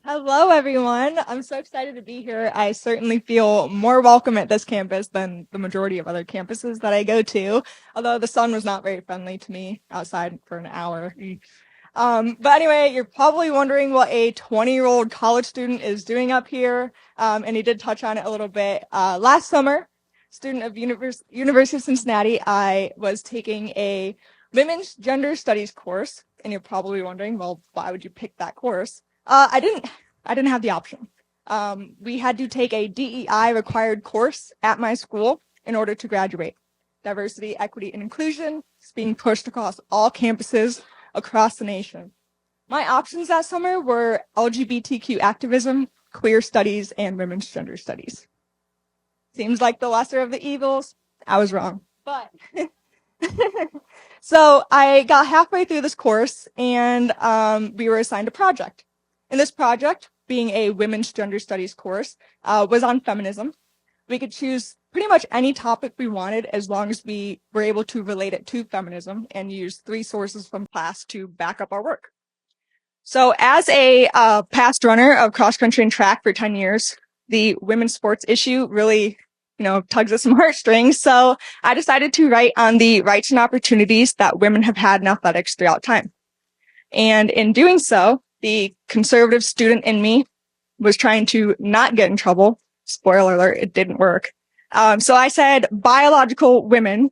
Hello, everyone. I'm so excited to be here. I certainly feel more welcome at this campus than the majority of other campuses that I go to, although the sun was not very friendly to me outside for an hour. But anyway, you're probably wondering what a 20-year-old college student is doing up here, and he did touch on it a little bit. Last summer, student of University of Cincinnati, I was taking a women's gender studies course, and you're probably wondering, well, why would you pick that course? I didn't have the option. We had to take a DEI required course at my school in order to graduate. Diversity, equity, and inclusion is being pushed across all campuses across the nation. My options that summer were LGBTQ activism, queer studies, and women's gender studies. Seems like the lesser of the evils. I was wrong. But so I got halfway through this course and we were assigned a project. And this project, being a women's gender studies course, was on feminism. We could choose pretty much any topic we wanted as long as we were able to relate it to feminism and use 3 sources from class to back up our work. So as a past runner of cross country and track for 10 years, the women's sports issue really, tugs at some heartstrings. So I decided to write on the rights and opportunities that women have had in athletics throughout time. And in doing so, the conservative student in me was trying to not get in trouble. Spoiler alert, it didn't work. So I said biological women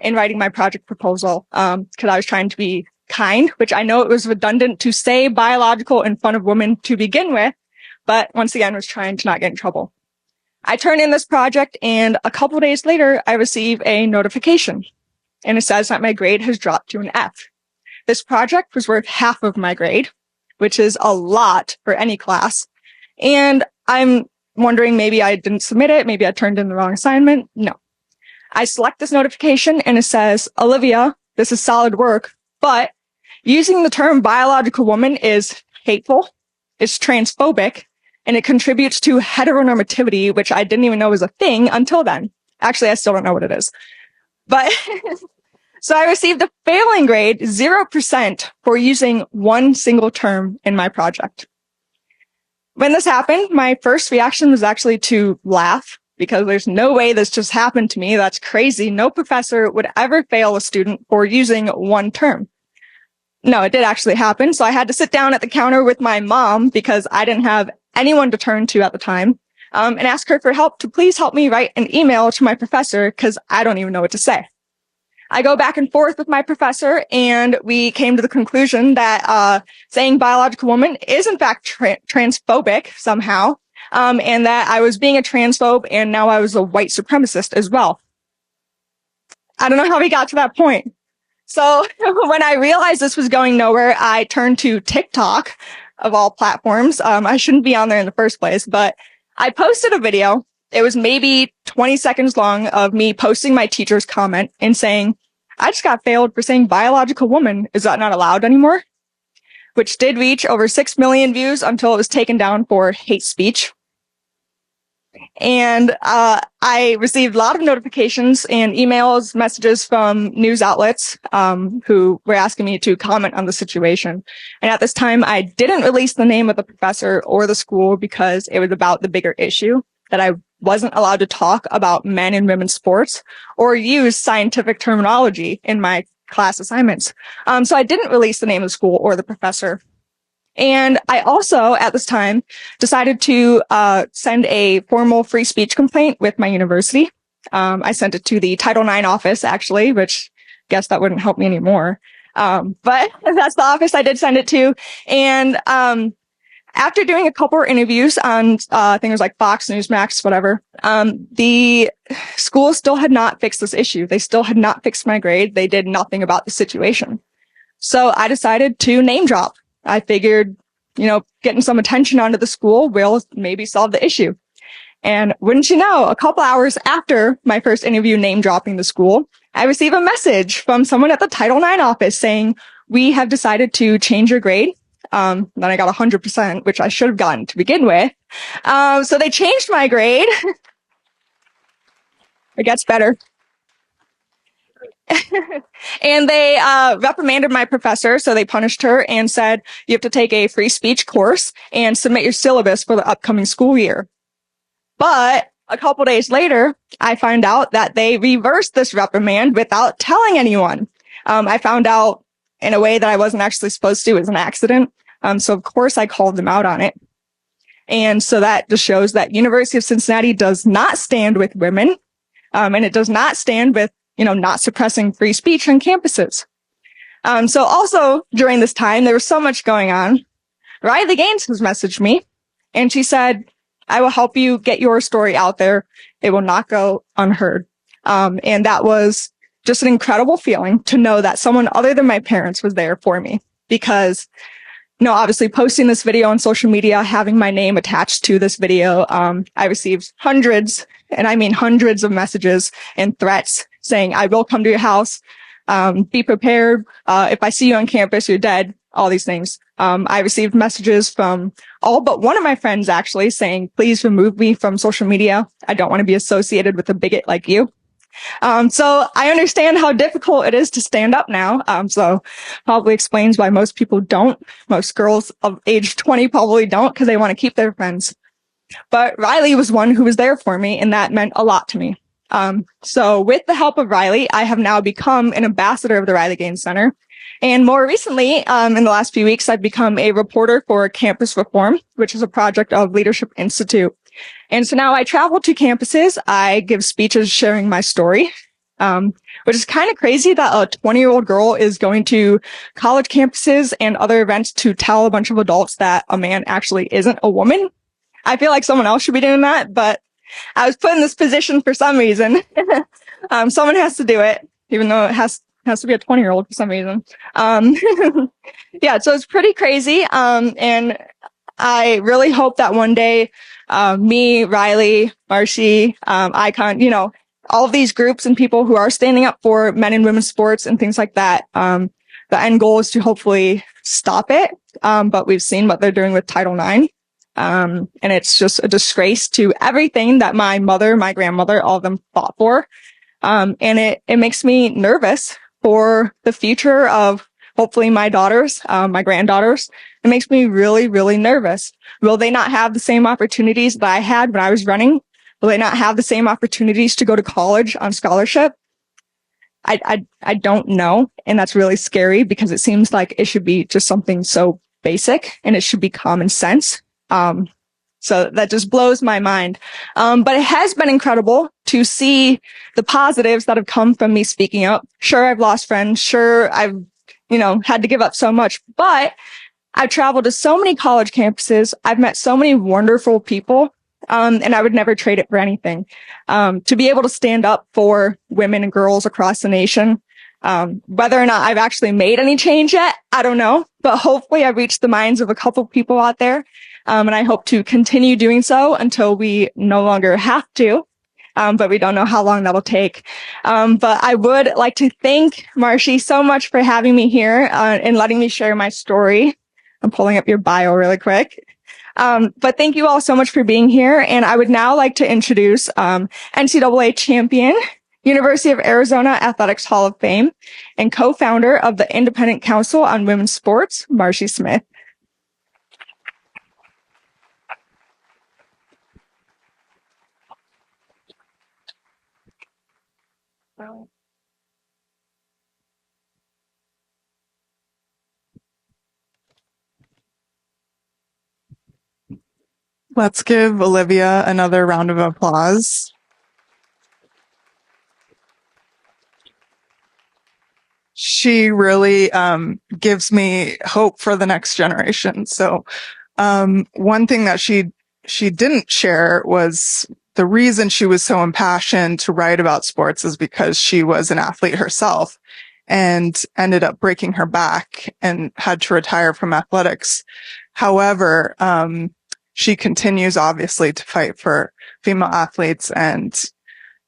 in writing my project proposal, because I was trying to be kind, which I know it was redundant to say biological in front of women to begin with, but once again was trying to not get in trouble. I turned in this project and a couple days later, I received a notification and it says that my grade has dropped to an F. This project was worth half of my grade, which is a lot for any class. And I'm wondering maybe I didn't submit it. Maybe I turned in the wrong assignment. No. I select this notification and it says, Olivia, this is solid work, but using the term biological woman is hateful, it's transphobic, and it contributes to heteronormativity, which I didn't even know was a thing until then. Actually, I still don't know what it is. But so I received a failing grade, 0%, for using one single term in my project. When this happened, my first reaction was actually to laugh, because there's no way this just happened to me. That's crazy. No professor would ever fail a student for using one term. No, it did actually happen. So I had to sit down at the counter with my mom because I didn't have anyone to turn to at the time, and ask her for help to please help me write an email to my professor because I don't even know what to say. I go back and forth with my professor, and we came to the conclusion that saying biological woman is in fact transphobic somehow, and that I was being a transphobe, and now I was a white supremacist as well. I don't know how we got to that point. So when I realized this was going nowhere, I turned to TikTok, of all platforms. I shouldn't be on there in the first place, but I posted a video. It was maybe 20 seconds long of me posting my teacher's comment and saying, I just got failed for saying biological woman. Is that not allowed anymore? Which did reach over 6 million views until it was taken down for hate speech. And I received a lot of notifications and emails, messages from news outlets who were asking me to comment on the situation. And at this time, I didn't release the name of the professor or the school because it was about the bigger issue that I wasn't allowed to talk about men and women's sports or use scientific terminology in my class assignments. So I didn't release the name of the school or the professor. And I also, at this time, decided to send a formal free speech complaint with my university. I sent it to the Title IX office, actually, which I guess that wouldn't help me anymore. But that's the office I did send it to. And after doing a couple of interviews on things like Fox, Newsmax, whatever, the school still had not fixed this issue. They still had not fixed my grade. They did nothing about the situation. So I decided to name drop. I figured, getting some attention onto the school will maybe solve the issue. And wouldn't you know, a couple hours after my first interview name dropping the school, I received a message from someone at the Title IX office saying, we have decided to change your grade. Then I got 100%, which I should have gotten to begin with. So they changed my grade. It gets better. And they reprimanded my professor, so they punished her and said, you have to take a free speech course and submit your syllabus for the upcoming school year. But a couple days later, I find out that they reversed this reprimand without telling anyone. I found out in a way that I wasn't actually supposed to. It was an accident. So of course I called them out on it. And so that just shows that University of Cincinnati does not stand with women. And it does not stand with, not suppressing free speech on campuses. So also during this time, there was so much going on. Riley Gaines has messaged me and she said, I will help you get your story out there. It will not go unheard. And that was just an incredible feeling to know that someone other than my parents was there for me, because obviously posting this video on social media, having my name attached to this video, I received hundreds, and I mean hundreds of messages and threats saying, I will come to your house. Be prepared. If I see you on campus, you're dead. All these things. I received messages from all but one of my friends actually saying, please remove me from social media. I don't want to be associated with a bigot like you. So I understand how difficult it is to stand up now. So probably explains why most people don't. Most girls of age 20 probably don't, because they want to keep their friends. But Riley was one who was there for me, and that meant a lot to me. So with the help of Riley, I have now become an ambassador of the Riley Gaines Center. And more recently, in the last few weeks, I've become a reporter for Campus Reform, which is a project of Leadership Institute. And so now I travel to campuses. I give speeches sharing my story, which is kind of crazy that a 20-year-old girl is going to college campuses and other events to tell a bunch of adults that a man actually isn't a woman. I feel like someone else should be doing that, but I was put in this position for some reason. Someone has to do it, even though it has to be a 20-year-old for some reason. Yeah, so it's pretty crazy. And I really hope that one day, me, Riley, Marshi, Icon, all of these groups and people who are standing up for men and women's sports and things like that. The end goal is to hopefully stop it. But we've seen what they're doing with Title IX. And it's just a disgrace to everything that my mother, my grandmother, all of them fought for. And it makes me nervous for the future of hopefully my daughters, my granddaughters. It makes me really, really nervous. Will they not have the same opportunities that I had when I was running? Will they not have the same opportunities to go to college on scholarship? I don't know. And that's really scary, because it seems like it should be just something so basic and it should be common sense. So that just blows my mind. But it has been incredible to see the positives that have come from me speaking up. Sure, I've lost friends. Sure, I've, had to give up so much, but I've traveled to so many college campuses. I've met so many wonderful people. And I would never trade it for anything. To be able to stand up for women and girls across the nation. Whether or not I've actually made any change yet, I don't know, but hopefully I've reached the minds of a couple people out there. And I hope to continue doing so until we no longer have to. But we don't know how long that'll take. But I would like to thank Marshi so much for having me here, and letting me share my story. I'm pulling up your bio really quick. But thank you all so much for being here. And I would now like to introduce, NCAA champion, University of Arizona Athletics Hall of Fame, and co-founder of the Independent Council on Women's Sports, Marshi Smith. Let's give Olivia another round of applause. She really gives me hope for the next generation. So one thing that she didn't share was the reason she was so impassioned to write about sports is because she was an athlete herself and ended up breaking her back and had to retire from athletics. However, she continues obviously to fight for female athletes, and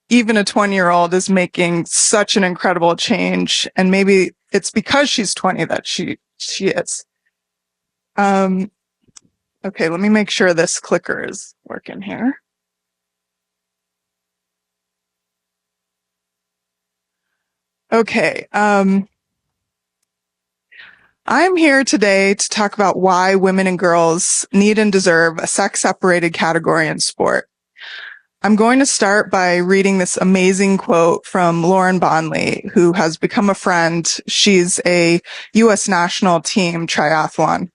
even a 20-year-old is making such an incredible change. And maybe it's because she's 20 that she is. Okay, let me make sure this clicker is working here. Okay. I'm here today to talk about why women and girls need and deserve a sex-separated category in sport. I'm going to start by reading this amazing quote from Lauren Bonley, who has become a friend. She's a U.S. national team triathlon.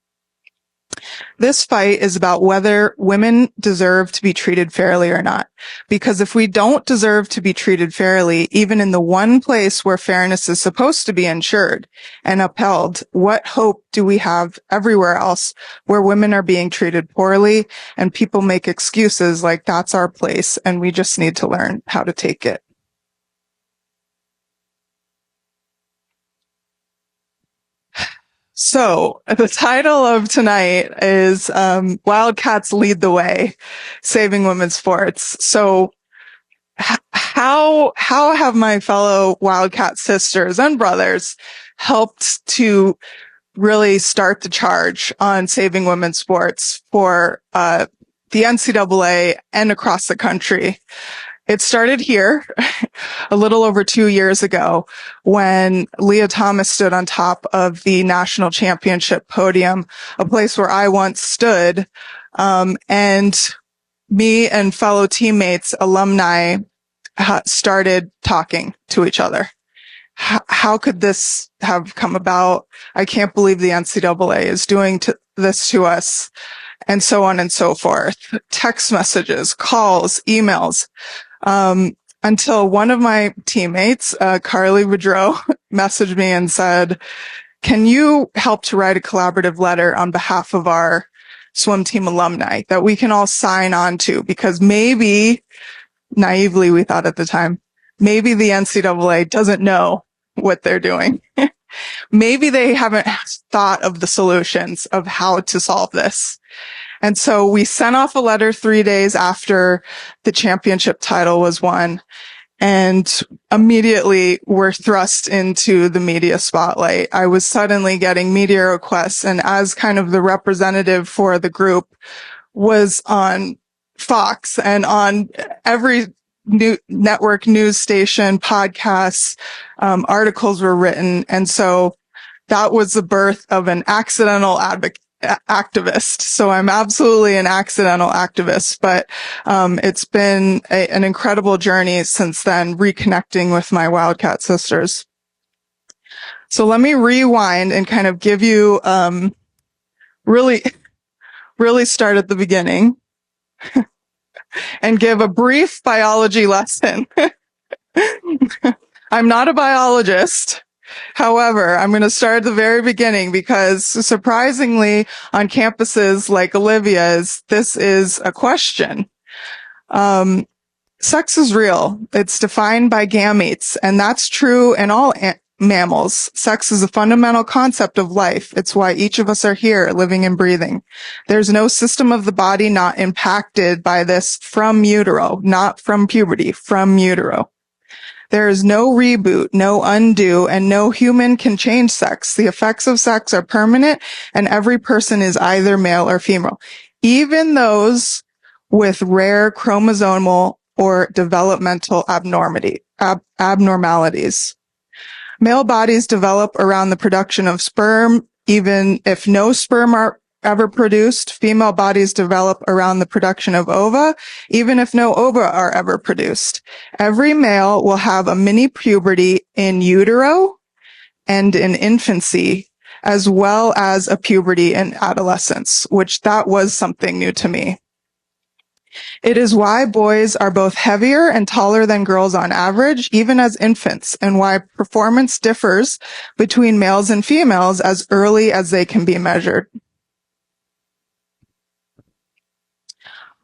This fight is about whether women deserve to be treated fairly or not. Because if we don't deserve to be treated fairly, even in the one place where fairness is supposed to be ensured and upheld, what hope do we have everywhere else where women are being treated poorly and people make excuses like that's our place and we just need to learn how to take it? So the title of tonight is Wildcats Lead the Way, Saving Women's Sports. So how have my fellow Wildcat sisters and brothers helped to really start the charge on saving women's sports for the NCAA and across the country? It started here a little over 2 years ago when Leah Thomas stood on top of the national championship podium, a place where I once stood, and me and fellow teammates, alumni, started talking to each other. How could this have come about? I can't believe the NCAA is doing this to us, and so on and so forth. Text messages, calls, emails. Until one of my teammates, Carly Woodrow, messaged me and said, can you help to write a collaborative letter on behalf of our swim team alumni that we can all sign on to? Because maybe, naively we thought at the time, maybe the NCAA doesn't know what they're doing. Maybe they haven't thought of the solutions of how to solve this. And so we sent off a letter 3 days after the championship title was won, and immediately were thrust into the media spotlight. I was suddenly getting media requests, and as kind of the representative for the group, was on Fox and on every network news station, podcasts, articles were written. And so that was the birth of an accidental activist. So I'm absolutely an accidental activist, but it's been an incredible journey since then, reconnecting with my Wildcat sisters. So let me rewind and kind of give you really start at the beginning and give a brief biology lesson. I'm not a biologist. However, I'm going to start at the very beginning because surprisingly on campuses like Olivia's, this is a question. Sex is real. It's defined by gametes, and that's true in all mammals. Sex is a fundamental concept of life. It's why each of us are here, living and breathing. There's no system of the body not impacted by this from utero, not from puberty, from utero. There is no reboot, no undo, and no human can change sex. The effects of sex are permanent, and every person is either male or female, even those with rare chromosomal or developmental abnormalities. Male bodies develop around the production of sperm, even if no sperm are ever produced. Female bodies develop around the production of ova, even if no ova are ever produced. Every male will have a mini puberty in utero and in infancy, as well as a puberty in adolescence, which that was something new to me. It is why boys are both heavier and taller than girls on average, even as infants, and why performance differs between males and females as early as they can be measured.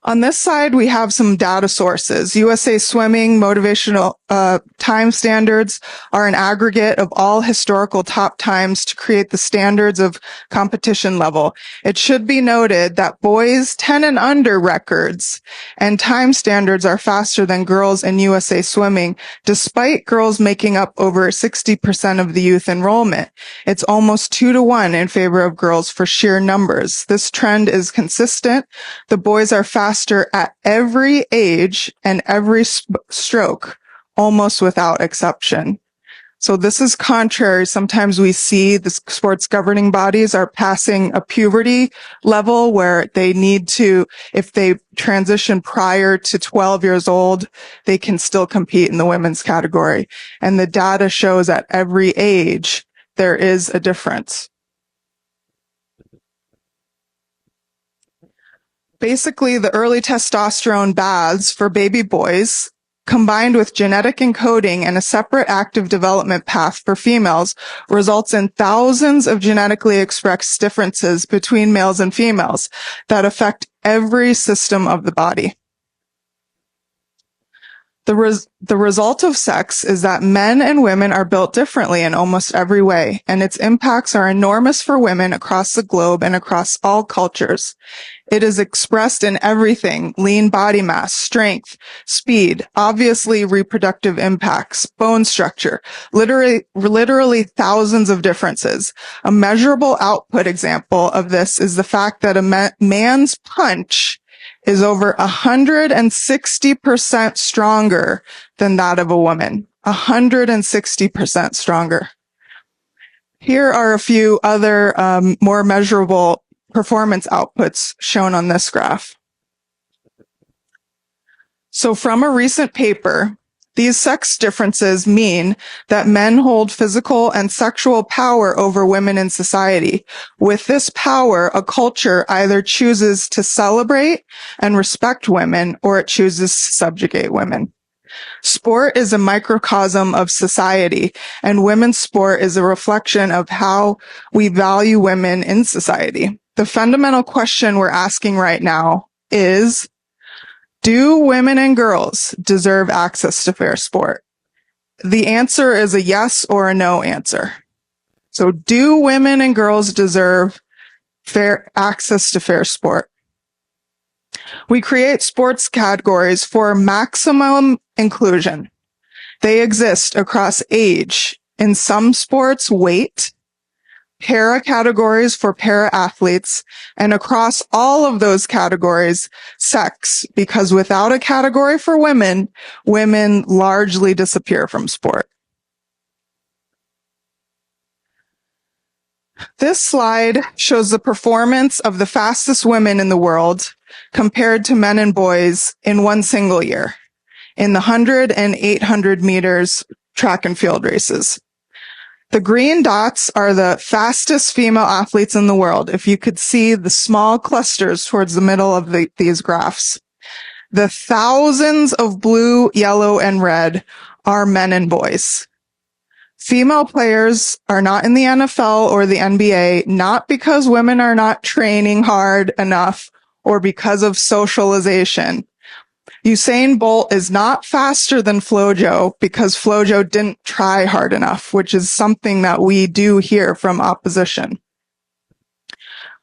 On this side, we have some data sources. USA Swimming motivational time standards are an aggregate of all historical top times to create the standards of competition level. It should be noted that boys 10 and under records and time standards are faster than girls in USA Swimming, despite girls making up over 60% of the youth enrollment. It's almost 2-to-1 in favor of girls for sheer numbers. This trend is consistent. The boys are faster at every age and every stroke, almost without exception. So this is contrary. Sometimes we see the sports governing bodies are passing a puberty level where they need to, if they transition prior to 12 years old, they can still compete in the women's category. And the data shows at every age, there is a difference. Basically, the early testosterone baths for baby boys combined with genetic encoding and a separate active development path for females results in thousands of genetically expressed differences between males and females that affect every system of the body. The result of sex is that men and women are built differently in almost every way, and its impacts are enormous for women across the globe and across all cultures. It is expressed in everything: lean body mass, strength, speed, obviously reproductive impacts, bone structure, literally thousands of differences. A measurable output example of this is the fact that a man's punch is over 160% stronger than that of a woman. 160% stronger. Here are a few other more measurable performance outputs shown on this graph. So from a recent paper, these sex differences mean that men hold physical and sexual power over women in society. With this power, a culture either chooses to celebrate and respect women, or it chooses to subjugate women. Sport is a microcosm of society, and women's sport is a reflection of how we value women in society. The fundamental question we're asking right now is, do women and girls deserve access to fair sport? The answer is a yes or a no answer. So do women and girls deserve fair access to fair sport? We create sports categories for maximum inclusion. They exist across age, in some sports, weight, para categories for para athletes, and across all of those categories, sex, because without a category for women, women largely disappear from sport. This slide shows the performance of the fastest women in the world compared to men and boys in one single year, in the 100 and 800 meters track and field races. The green dots are the fastest female athletes in the world, if you could see the small clusters towards the middle of these graphs. The thousands of blue, yellow, and red are men and boys. Female players are not in the NFL or the NBA, not because women are not training hard enough or because of socialization. Usain Bolt is not faster than Flojo because Flojo didn't try hard enough, which is something that we do hear from opposition.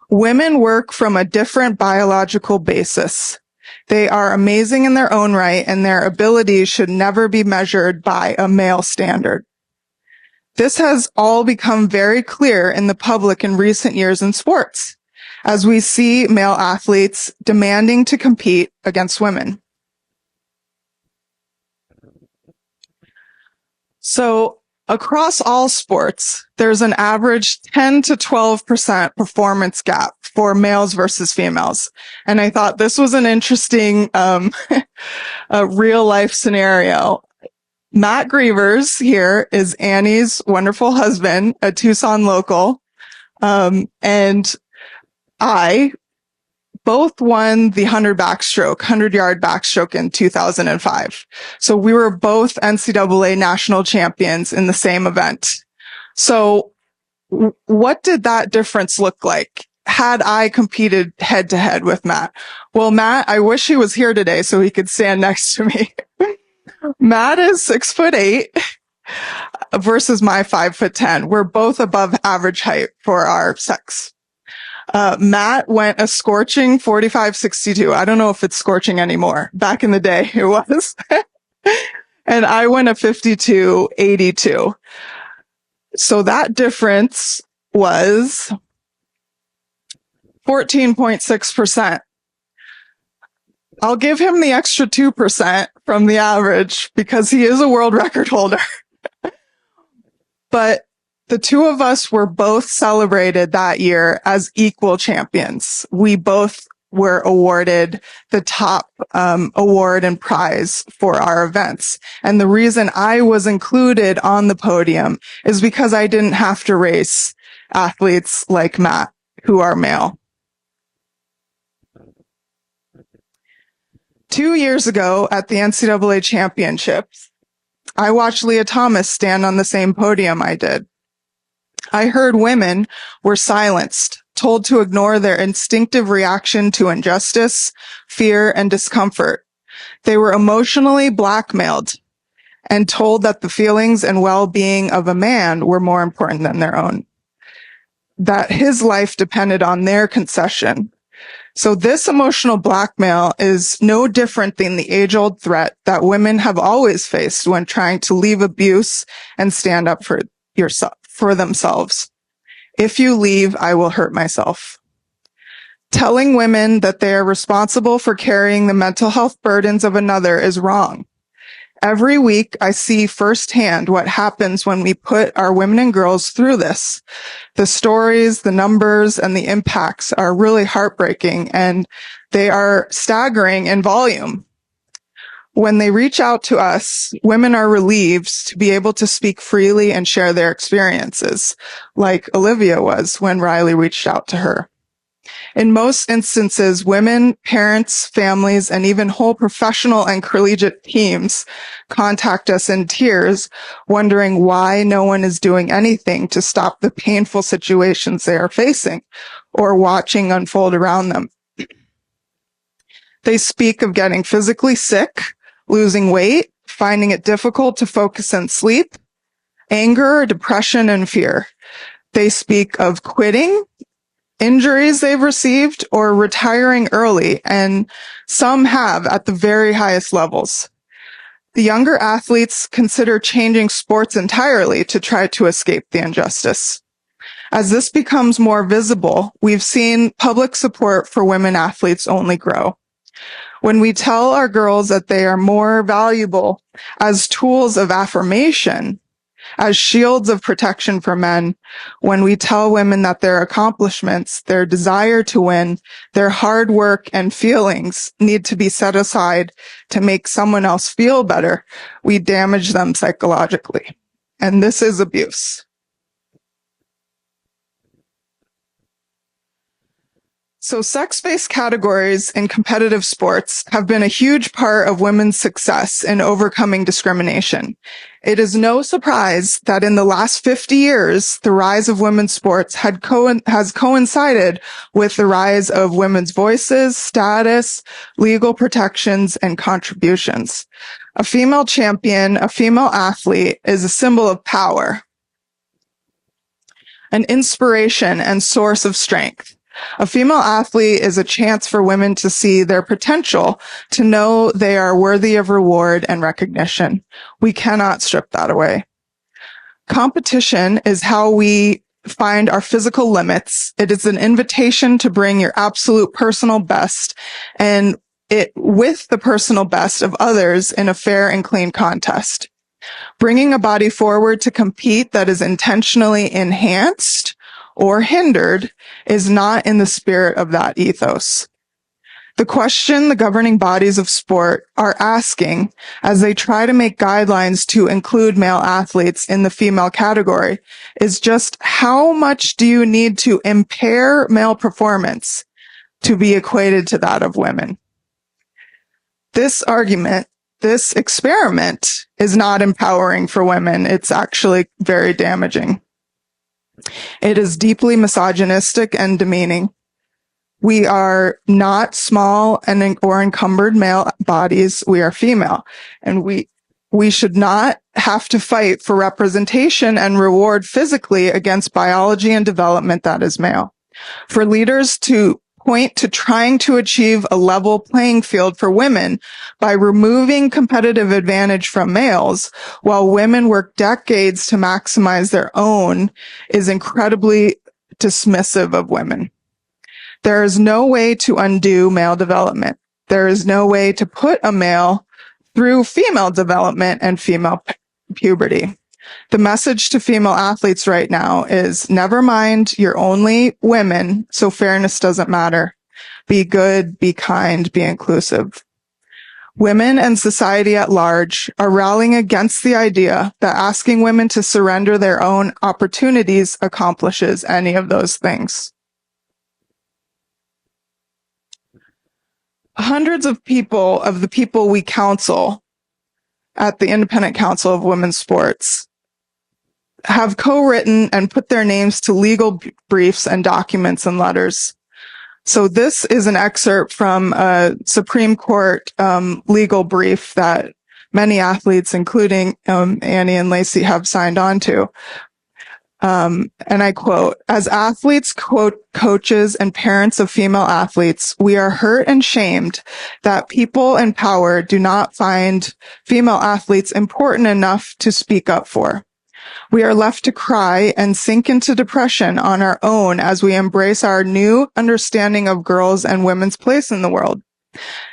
Women work from a different biological basis. They are amazing in their own right, and their abilities should never be measured by a male standard. This has all become very clear in the public in recent years in sports, as we see male athletes demanding to compete against women. So across all sports, there's an average 10 to 12% performance gap for males versus females. And I thought this was an interesting real life scenario. Matt Grevers here is Annie's wonderful husband, a Tucson local. And I both won the 100-yard backstroke in 2005. So we were both NCAA national champions in the same event. So what did that difference look like had I competed head to head with Matt? Well, Matt, I wish he was here today so he could stand next to me. Matt is 6'8" versus my 5'10". We're both above average height for our sex. Matt went a scorching 45.62. I don't know if it's scorching anymore. Back in the day, it was. And I went a 52.82. So that difference was 14.6%. I'll give him the extra 2% from the average because he is a world record holder. But the two of us were both celebrated that year as equal champions. We both were awarded the top award and prize for our events. And the reason I was included on the podium is because I didn't have to race athletes like Matt, who are male. 2 years ago at the NCAA championships, I watched Leah Thomas stand on the same podium I did. I heard women were silenced, told to ignore their instinctive reaction to injustice, fear, and discomfort. They were emotionally blackmailed and told that the feelings and well-being of a man were more important than their own, that his life depended on their concession. So this emotional blackmail is no different than the age-old threat that women have always faced when trying to leave abuse and stand up for themselves. If you leave, I will hurt myself. Telling women that they are responsible for carrying the mental health burdens of another is wrong. Every week, I see firsthand what happens when we put our women and girls through this. The stories, the numbers, and the impacts are really heartbreaking, and they are staggering in volume. When they reach out to us, women are relieved to be able to speak freely and share their experiences, like Olivia was when Riley reached out to her. In most instances, women, parents, families, and even whole professional and collegiate teams contact us in tears, wondering why no one is doing anything to stop the painful situations they are facing or watching unfold around them. They speak of getting physically sick, losing weight, finding it difficult to focus and sleep, anger, depression, and fear. They speak of quitting, injuries they've received, or retiring early, and some have at the very highest levels. The younger athletes consider changing sports entirely to try to escape the injustice. As this becomes more visible, we've seen public support for women athletes only grow. When we tell our girls that they are more valuable as tools of affirmation, as shields of protection for men, when we tell women that their accomplishments, their desire to win, their hard work and feelings need to be set aside to make someone else feel better, we damage them psychologically. And this is abuse. So sex-based categories in competitive sports have been a huge part of women's success in overcoming discrimination. It is no surprise that in the last 50 years, the rise of women's sports has coincided with the rise of women's voices, status, legal protections, and contributions. A female champion, a female athlete, is a symbol of power, an inspiration and source of strength. A female athlete is a chance for women to see their potential, to know they are worthy of reward and recognition. We cannot strip that away. Competition is how we find our physical limits. It is an invitation to bring your absolute personal best and it with the personal best of others in a fair and clean contest. Bringing a body forward to compete that is intentionally enhanced or hindered is not in the spirit of that ethos. The question the governing bodies of sport are asking as they try to make guidelines to include male athletes in the female category is just how much do you need to impair male performance to be equated to that of women? This experiment is not empowering for women. It's actually very damaging. It is deeply misogynistic and demeaning. We are not small or encumbered male bodies. We are female, and we should not have to fight for representation and reward physically against biology and development that is male. For leaders to point to trying to achieve a level playing field for women by removing competitive advantage from males while women work decades to maximize their own is incredibly dismissive of women. There is no way to undo male development. There is no way to put a male through female development and female puberty. The message to female athletes right now is never mind, you're only women, so fairness doesn't matter. Be good, be kind, be inclusive. Women and society at large are rallying against the idea that asking women to surrender their own opportunities accomplishes any of those things. Hundreds of the people we counsel at the Independent Council of Women's Sports, have co-written and put their names to legal briefs and documents and letters. So this is an excerpt from a Supreme Court legal brief that many athletes, including Annie and Lacey, have signed on to. And I quote, "As athletes, coaches, and parents of female athletes, we are hurt and shamed that people in power do not find female athletes important enough to speak up for. We are left to cry and sink into depression on our own as we embrace our new understanding of girls' and women's place in the world.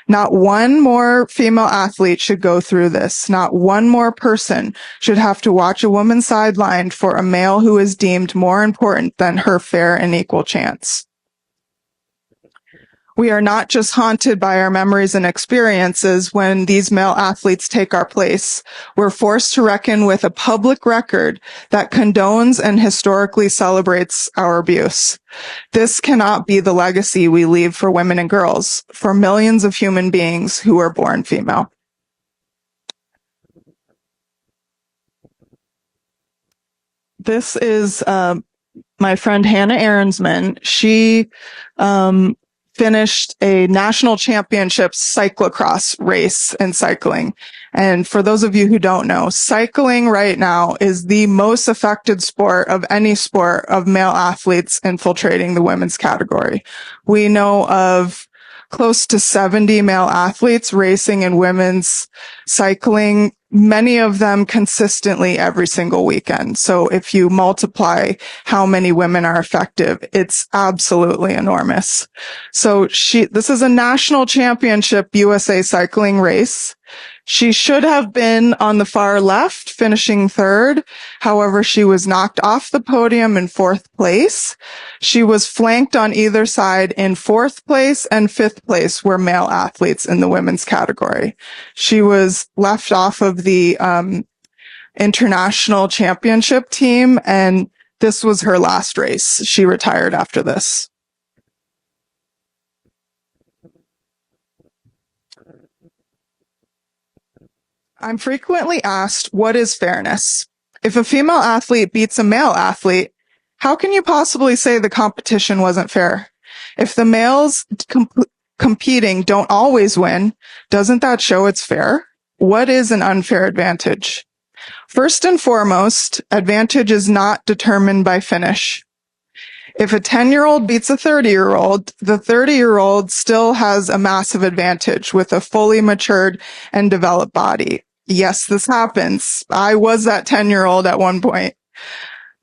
Not one more female athlete should go through this. Not one more person should have to watch a woman sidelined for a male who is deemed more important than her fair and equal chance. We are not just haunted by our memories and experiences when these male athletes take our place. We're forced to reckon with a public record that condones and historically celebrates our abuse. This cannot be the legacy we leave for women and girls, for millions of human beings who are born female." This is my friend Hannah Ahrensman. She finished a national championship cyclocross race in cycling. And for those of you who don't know, cycling right now is the most affected sport of any sport of male athletes infiltrating the women's category. We know of close to 70 male athletes racing in women's cycling, many of them consistently every single weekend. So if you multiply how many women are affected, it's absolutely enormous. So this is a national championship USA cycling race. She should have been on the far left, finishing third. However, she was knocked off the podium in fourth place. She was flanked on either side. In fourth place and fifth place were male athletes in the women's category. She was left off of the international championship team, and this was her last race. She retired after this. I'm frequently asked, what is fairness? If a female athlete beats a male athlete, how can you possibly say the competition wasn't fair? If the males competing don't always win, doesn't that show it's fair? What is an unfair advantage? First and foremost, advantage is not determined by finish. If a 10-year-old beats a 30-year-old, the 30-year-old still has a massive advantage with a fully matured and developed body. Yes, this happens. I was that 10-year-old at one point.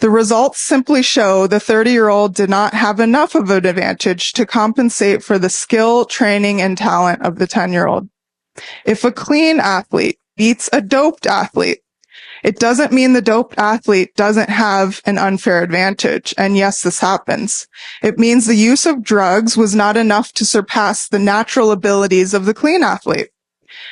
The results simply show the 30-year-old did not have enough of an advantage to compensate for the skill, training, and talent of the 10-year-old. If a clean athlete beats a doped athlete, it doesn't mean the doped athlete doesn't have an unfair advantage. And yes, this happens. It means the use of drugs was not enough to surpass the natural abilities of the clean athlete.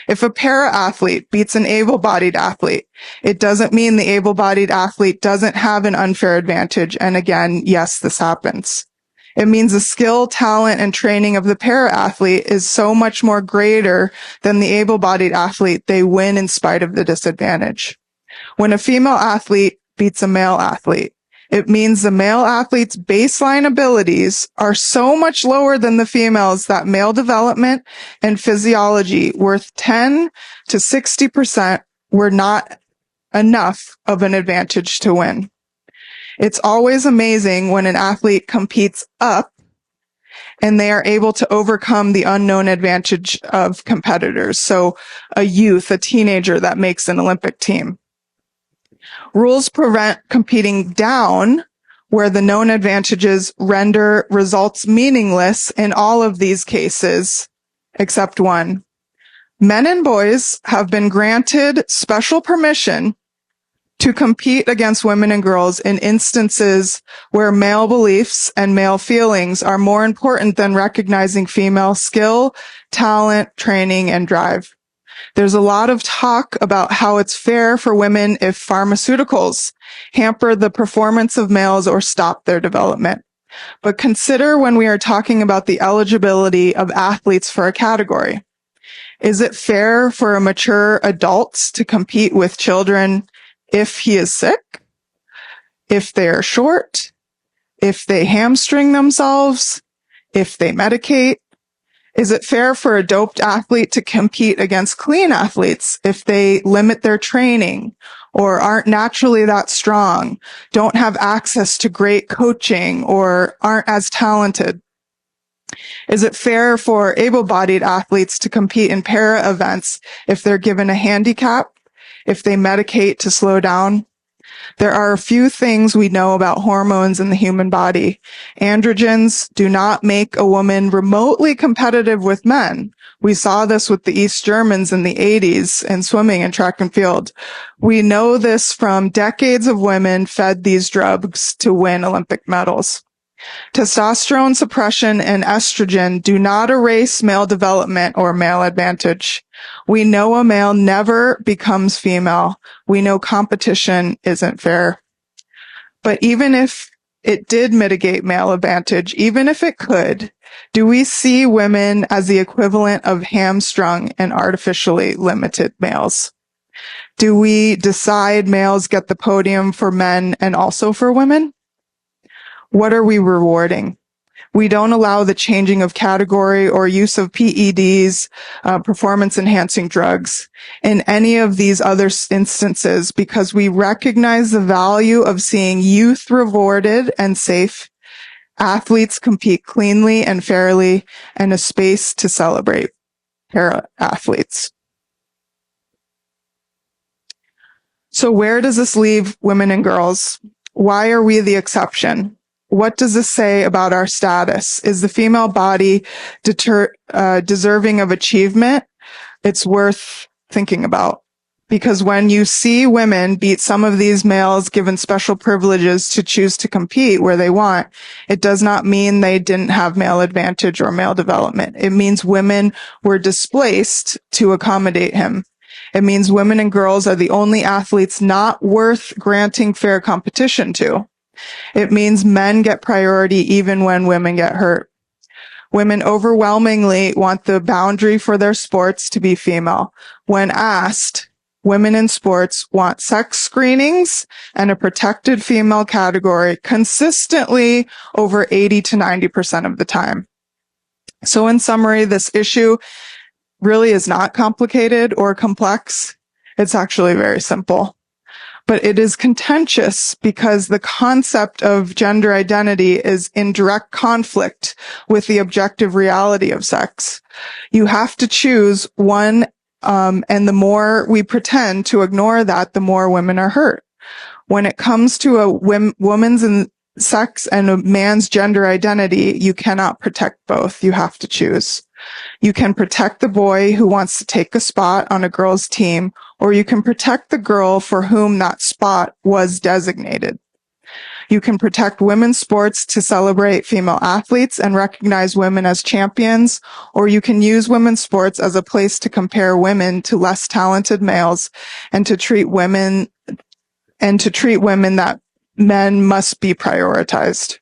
If a para-athlete beats an able-bodied athlete, it doesn't mean the able-bodied athlete doesn't have an unfair advantage. And again, yes, this happens. It means the skill, talent, and training of the para-athlete is so much more greater than the able-bodied athlete. They win in spite of the disadvantage. When a female athlete beats a male athlete, it means the male athlete's baseline abilities are so much lower than the females that male development and physiology worth 10 to 60% were not enough of an advantage to win. It's always amazing when an athlete competes up and they are able to overcome the unknown advantage of competitors. So a youth, a teenager that makes an Olympic team. Rules prevent competing down, where the known advantages render results meaningless in all of these cases, except one. Men and boys have been granted special permission to compete against women and girls in instances where male beliefs and male feelings are more important than recognizing female skill, talent, training, and drive. There's a lot of talk about how it's fair for women if pharmaceuticals hamper the performance of males or stop their development. But consider when we are talking about the eligibility of athletes for a category. Is it fair for a mature adult to compete with children if he is sick, if they are short, if they hamstring themselves, if they medicate? Is it fair for a doped athlete to compete against clean athletes if they limit their training or aren't naturally that strong, don't have access to great coaching, or aren't as talented? Is it fair for able-bodied athletes to compete in para events if they're given a handicap, if they medicate to slow down? There are a few things we know about hormones in the human body. Androgens do not make a woman remotely competitive with men. We saw this with the East Germans in the 80s in swimming and track and field. We know this from decades of women fed these drugs to win Olympic medals. Testosterone suppression and estrogen do not erase male development or male advantage. We know a male never becomes female. We know competition isn't fair. But even if it did mitigate male advantage, even if it could, do we see women as the equivalent of hamstrung and artificially limited males? Do we decide males get the podium for men and also for women? What are we rewarding? We don't allow the changing of category or use of PEDs, performance-enhancing drugs, in any of these other instances because we recognize the value of seeing youth rewarded and safe, athletes compete cleanly and fairly, and a space to celebrate para-athletes. So where does this leave women and girls? Why are we the exception? What does this say about our status? Is the female body deserving of achievement? It's worth thinking about. Because when you see women beat some of these males given special privileges to choose to compete where they want, it does not mean they didn't have male advantage or male development. It means women were displaced to accommodate him. It means women and girls are the only athletes not worth granting fair competition to. It means men get priority even when women get hurt. Women overwhelmingly want the boundary for their sports to be female. When asked, women in sports want sex screenings and a protected female category consistently over 80 to 90% of the time. So in summary, this issue really is not complicated or complex. It's actually very simple. But it is contentious because the concept of gender identity is in direct conflict with the objective reality of sex. You have to choose one, and the more we pretend to ignore that, the more women are hurt. When it comes to a woman's sex and a man's gender identity, you cannot protect both. You have to choose. You can protect the boy who wants to take a spot on a girl's team, or you can protect the girl for whom that spot was designated. You can protect women's sports to celebrate female athletes and recognize women as champions, or you can use women's sports as a place to compare women to less talented males and to treat women that men must be prioritized.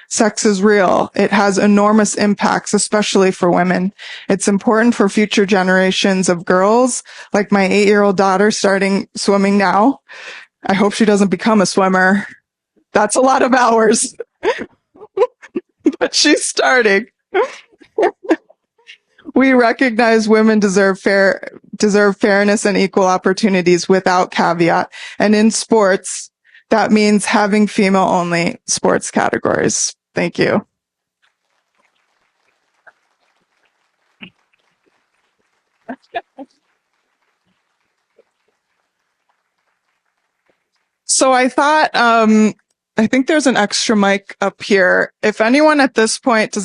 Sex is real. It has enormous impacts, especially for women. It's important for future generations of girls, like my 8-year-old daughter starting swimming now. I hope she doesn't become a swimmer. That's a lot of hours. But she's starting. We recognize women deserve fairness and equal opportunities without caveat. And in sports, that means having female-only sports categories. Thank you. So I thought, I think there's an extra mic up here. If anyone at this point,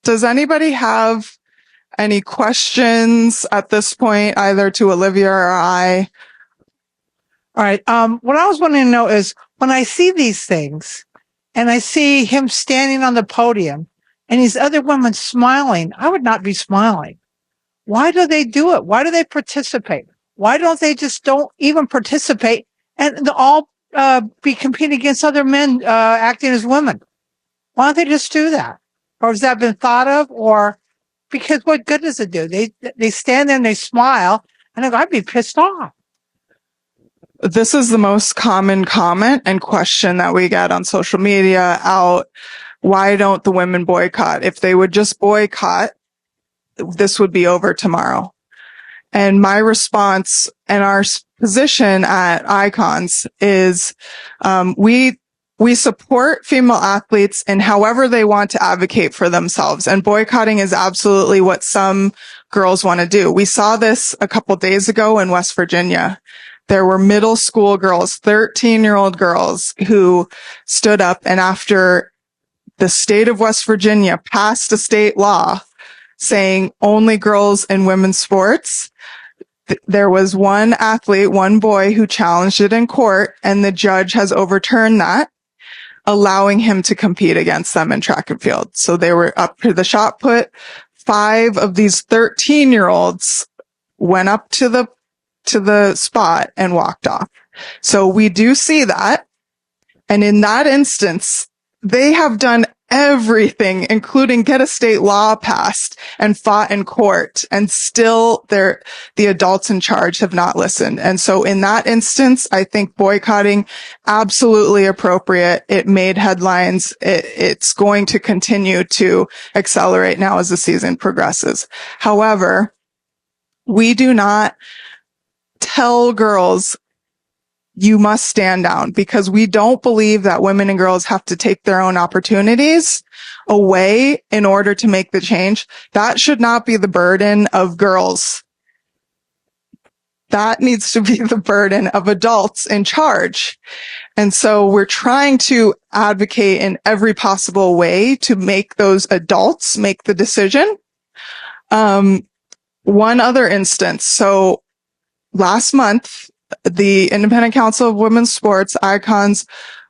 does anybody have any questions at this point, either to Olivia or I? All right. What I was wanting to know is when I see these things and I see him standing on the podium and these other women smiling, I would not be smiling. Why do they do it? Why do they participate? Why don't they just don't even participate and all be competing against other men acting as women? Why don't they just do that? Or has that been thought of? Or because what good does it do? They stand there and they smile, and I go, I'd be pissed off. This is the most common comment and question that we get on social media out. Why don't the women boycott? If they would just boycott, this would be over tomorrow. And my response and our position at Icons is, we support female athletes in however they want to advocate for themselves. And boycotting is absolutely what some girls want to do. We saw this a couple days ago in West Virginia. There were middle school girls, 13-year-old girls who stood up, and after the state of West Virginia passed a state law saying only girls in women's sports, there was one athlete, one boy who challenged it in court, and the judge has overturned that, allowing him to compete against them in track and field. So they were up to the shot put. 5 of these 13-year-olds went up to the spot and walked off. So we do see that. And in that instance, they have done everything, including get a state law passed and fought in court, and still the adults in charge have not listened. And so in that instance, I think boycotting absolutely appropriate. It made headlines. It's going to continue to accelerate now as the season progresses. However, we do not tell girls you must stand down, because we don't believe that women and girls have to take their own opportunities away in order to make the change. That should not be the burden of girls. That needs to be the burden of adults in charge. And so we're trying to advocate in every possible way to make those adults make the decision. One other instance. So last month, the Independent Council of Women's Sports, Icons,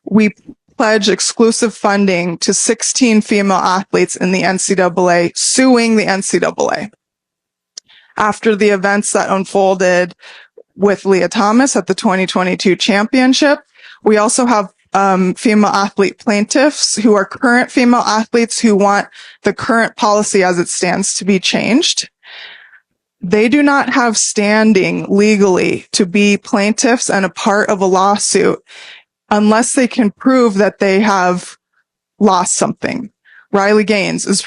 we pledged exclusive funding to 16 female athletes in the NCAA, suing the NCAA. After the events that unfolded with Leah Thomas at the 2022 championship, we also have female athlete plaintiffs who are current female athletes who want the current policy as it stands to be changed. They do not have standing legally to be plaintiffs and a part of a lawsuit unless they can prove that they have lost something. Riley Gaines is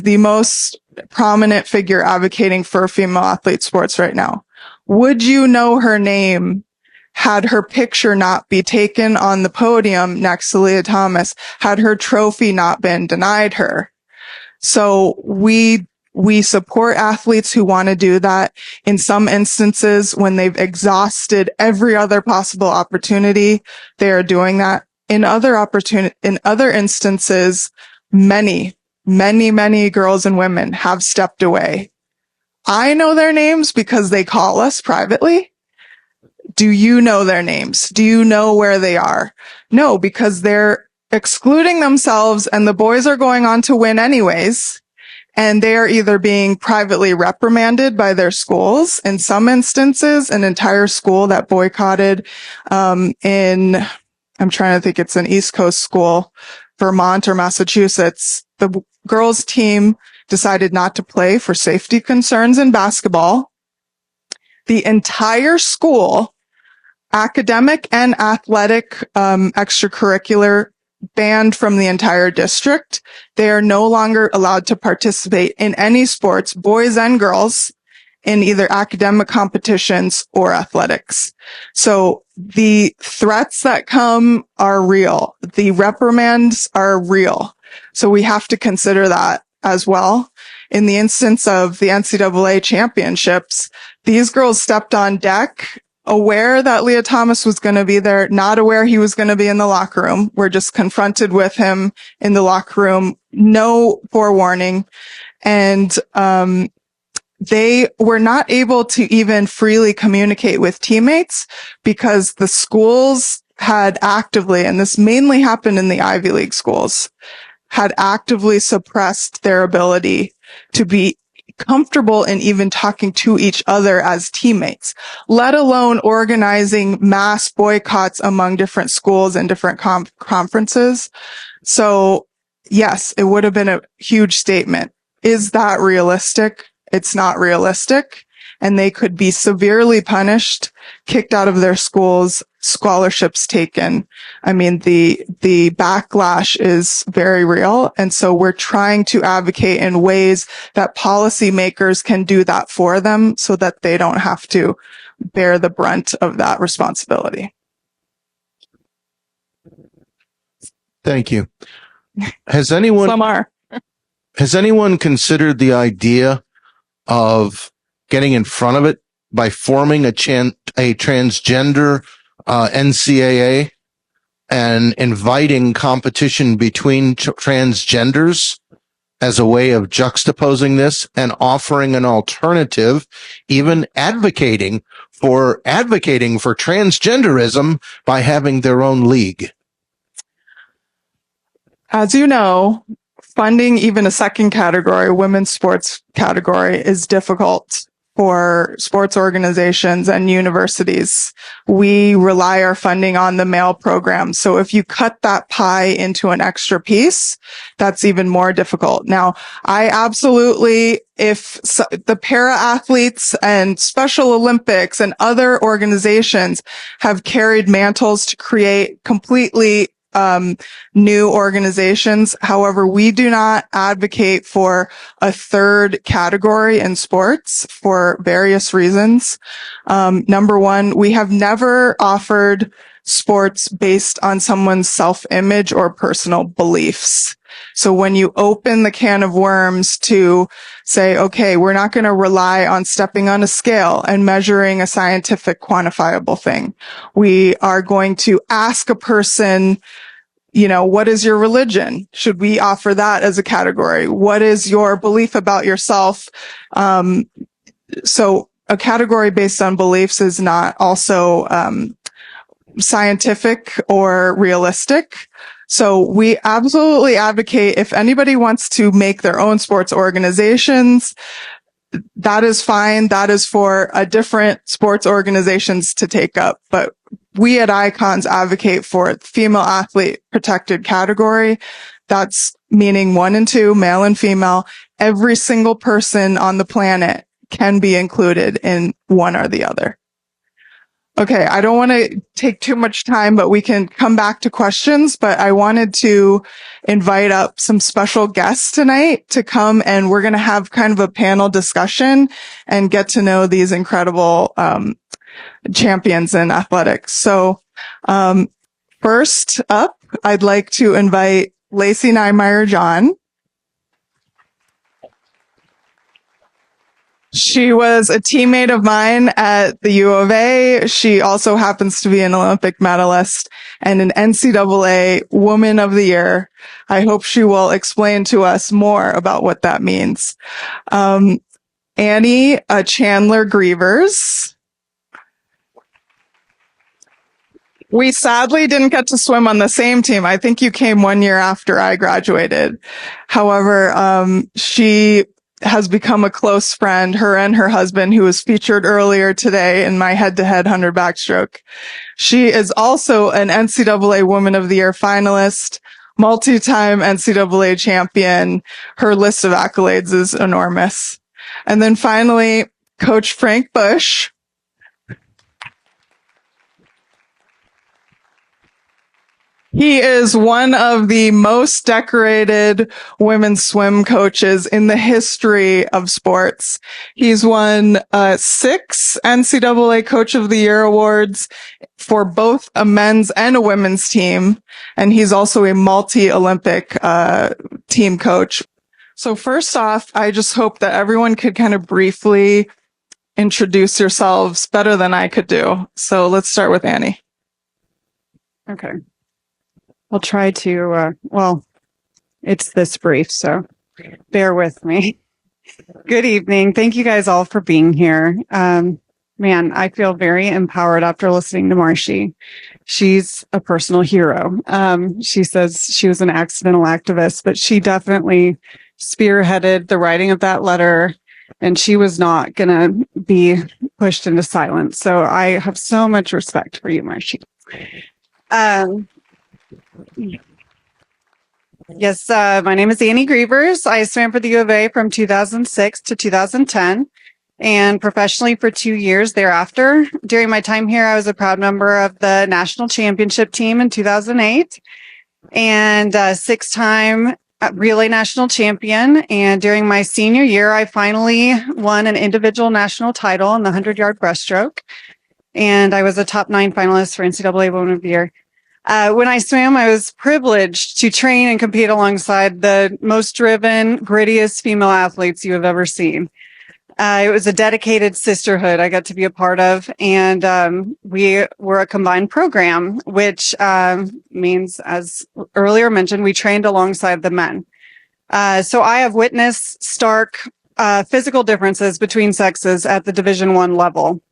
the most prominent figure advocating for female athlete sports right now. Would you know her name had her picture not be taken on the podium next to Leah Thomas, had her trophy not been denied her? So we support athletes who want to do that. In some instances, when they've exhausted every other possible opportunity, they are doing that. In other instances, many girls and women have stepped away. I know their names because they call us privately. Do you know their names? Do you know where they are? No, because they're excluding themselves and the boys are going on to win anyways. And they are either being privately reprimanded by their schools. In some instances, an entire school that boycotted, I'm trying to think, it's an East Coast school, Vermont or Massachusetts. The girls team decided not to play for safety concerns in basketball. The entire school, academic and athletic, extracurricular, banned from the entire district. They are no longer allowed to participate in any sports, boys and girls, in either academic competitions or athletics. So the threats that come are real. The reprimands are real. So we have to consider that as well. In the instance of the NCAA championships, these girls stepped on deck aware that Leah Thomas was going to be there, not aware he was going to be in the locker room. We're just confronted with him in the locker room, no forewarning. And they were not able to even freely communicate with teammates because the schools had actively, and this mainly happened in the Ivy League schools, had actively suppressed their ability to be comfortable in even talking to each other as teammates, let alone organizing mass boycotts among different schools and different conferences. So yes, it would have been a huge statement. Is that realistic? It's not realistic. And they could be severely punished, kicked out of their schools, scholarships taken. I mean, the backlash is very real. And so we're trying to advocate in ways that policymakers can do that for them so that they don't have to bear the brunt of that responsibility. Thank you. Has anyone considered the idea of getting in front of it by forming a transgender NCAA and inviting competition between transgenders as a way of juxtaposing this and offering an alternative, even advocating for transgenderism by having their own league? As you know, funding even a second category, women's sports category, is difficult for sports organizations and universities. We rely our funding on the male programs. So if you cut that pie into an extra piece, that's even more difficult. Now, I absolutely, if the para athletes and Special Olympics and other organizations have carried mantles to create completely new organizations. However, we do not advocate for a third category in sports for various reasons. Number one, we have never offered sports based on someone's self-image or personal beliefs. So when you open the can of worms to say, okay, we're not going to rely on stepping on a scale and measuring a scientific quantifiable thing. We are going to ask a person, what is your religion? Should we offer that as a category? What is your belief about yourself? So a category based on beliefs is not also scientific or realistic. So we absolutely advocate, if anybody wants to make their own sports organizations, that is fine. That is for a different sports organizations to take up. But we at Icons advocate for female athlete protected category. That's meaning 1 and 2, male and female. Every single person on the planet can be included in one or the other. Okay, I don't want to take too much time, but we can come back to questions. But I wanted to invite up some special guests tonight to come, and we're going to have kind of a panel discussion and get to know these incredible champions in athletics. So first up, I'd like to invite Lacey Jon. She was a teammate of mine at the U of A. She also happens to be an Olympic medalist and an NCAA Woman of the Year. I hope she will explain to us more about what that means. Annie Chandler Grevers. We sadly didn't get to swim on the same team. I think you came 1 year after I graduated. However, she has become a close friend, her and her husband, who was featured earlier today in my head-to-head 100 backstroke. She is also an NCAA Woman of the Year finalist, multi-time NCAA champion. Her list of accolades is enormous. And then finally, Coach Frank Busch. He is one of the most decorated women's swim coaches in the history of sports. He's won 6 NCAA Coach of the Year awards for both a men's and a women's team. And he's also a multi-Olympic team coach. So first off, I just hope that everyone could kind of briefly introduce yourselves better than I could do. So let's start with Annie. Okay. I'll try to, it's this brief, so bear with me. Good evening. Thank you guys all for being here. Man, I feel very empowered after listening to Marshi. She's a personal hero. She says she was an accidental activist, but she definitely spearheaded the writing of that letter, and she was not going to be pushed into silence. So I have so much respect for you, Marshi. Yes, my name is Annie Grevers. I swam for the U of A from 2006 to 2010 and professionally for 2 years thereafter. During my time here, I was a proud member of the national championship team in 2008 and a 6-time relay national champion. And during my senior year, I finally won an individual national title in the 100-yard breaststroke. And I was a top 9 finalist for NCAA Woman of the Year. When I swam, I was privileged to train and compete alongside the most driven, grittiest female athletes you have ever seen. It was a dedicated sisterhood I got to be a part of, and we were a combined program, which means, as earlier mentioned, we trained alongside the men. So I have witnessed stark physical differences between sexes at the Division I level.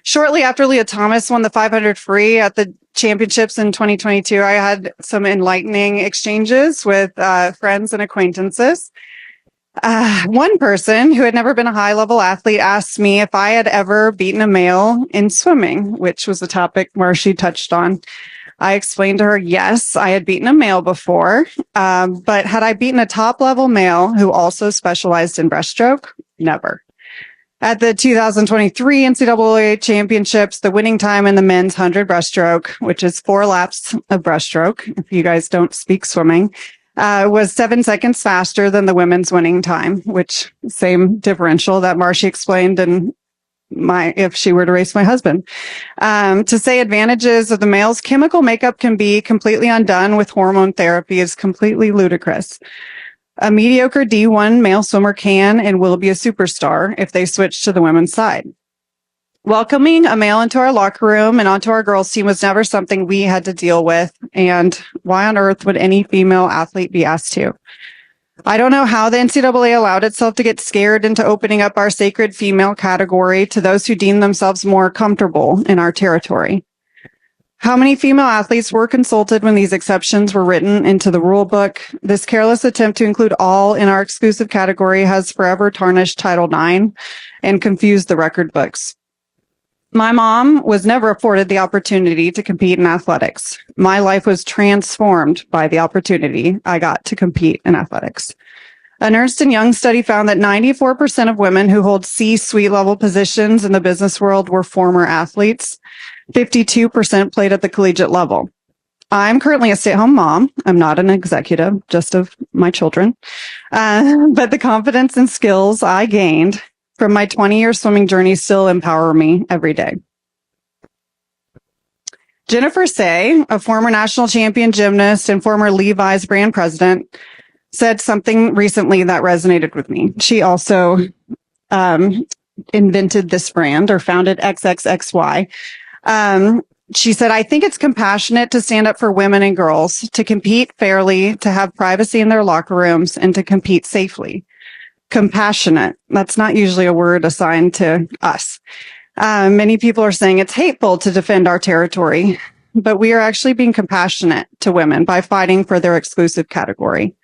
Shortly after Leah Thomas won the 500 free at the championships in 2022, I had some enlightening exchanges with friends and acquaintances. One person who had never been a high-level athlete asked me if I had ever beaten a male in swimming, which was a topic Marshi touched on. I explained to her, yes, I had beaten a male before, but had I beaten a top-level male who also specialized in breaststroke? Never. At the 2023 NCAA championships, the winning time in the men's 100 breaststroke, which is 4 laps of breaststroke, if you guys don't speak swimming, was 7 seconds faster than the women's winning time, which same differential that Marshi explained in if she were to race my husband. To say advantages of the male's chemical makeup can be completely undone with hormone therapy is completely ludicrous. A mediocre D1 male swimmer can and will be a superstar if they switch to the women's side. Welcoming a male into our locker room and onto our girls' team was never something we had to deal with. And why on earth would any female athlete be asked to? I don't know how the NCAA allowed itself to get scared into opening up our sacred female category to those who deem themselves more comfortable in our territory. How many female athletes were consulted when these exceptions were written into the rule book? This careless attempt to include all in our exclusive category has forever tarnished Title IX and confused the record books. My mom was never afforded the opportunity to compete in athletics. My life was transformed by the opportunity I got to compete in athletics. A Ernst & Young study found that 94% of women who hold C-suite level positions in the business world were former athletes. 52% played at the collegiate level. I'm currently a stay-at-home mom. I'm not an executive, just of my children. But the confidence and skills I gained from my 20-year swimming journey still empower me every day. Jennifer Say, a former national champion gymnast and former Levi's brand president, said something recently that resonated with me. She also invented this brand or founded XXXY. She said, I think it's compassionate to stand up for women and girls, to compete fairly, to have privacy in their locker rooms, and to compete safely. Compassionate. That's not usually a word assigned to us. Many people are saying it's hateful to defend our territory, but we are actually being compassionate to women by fighting for their exclusive category.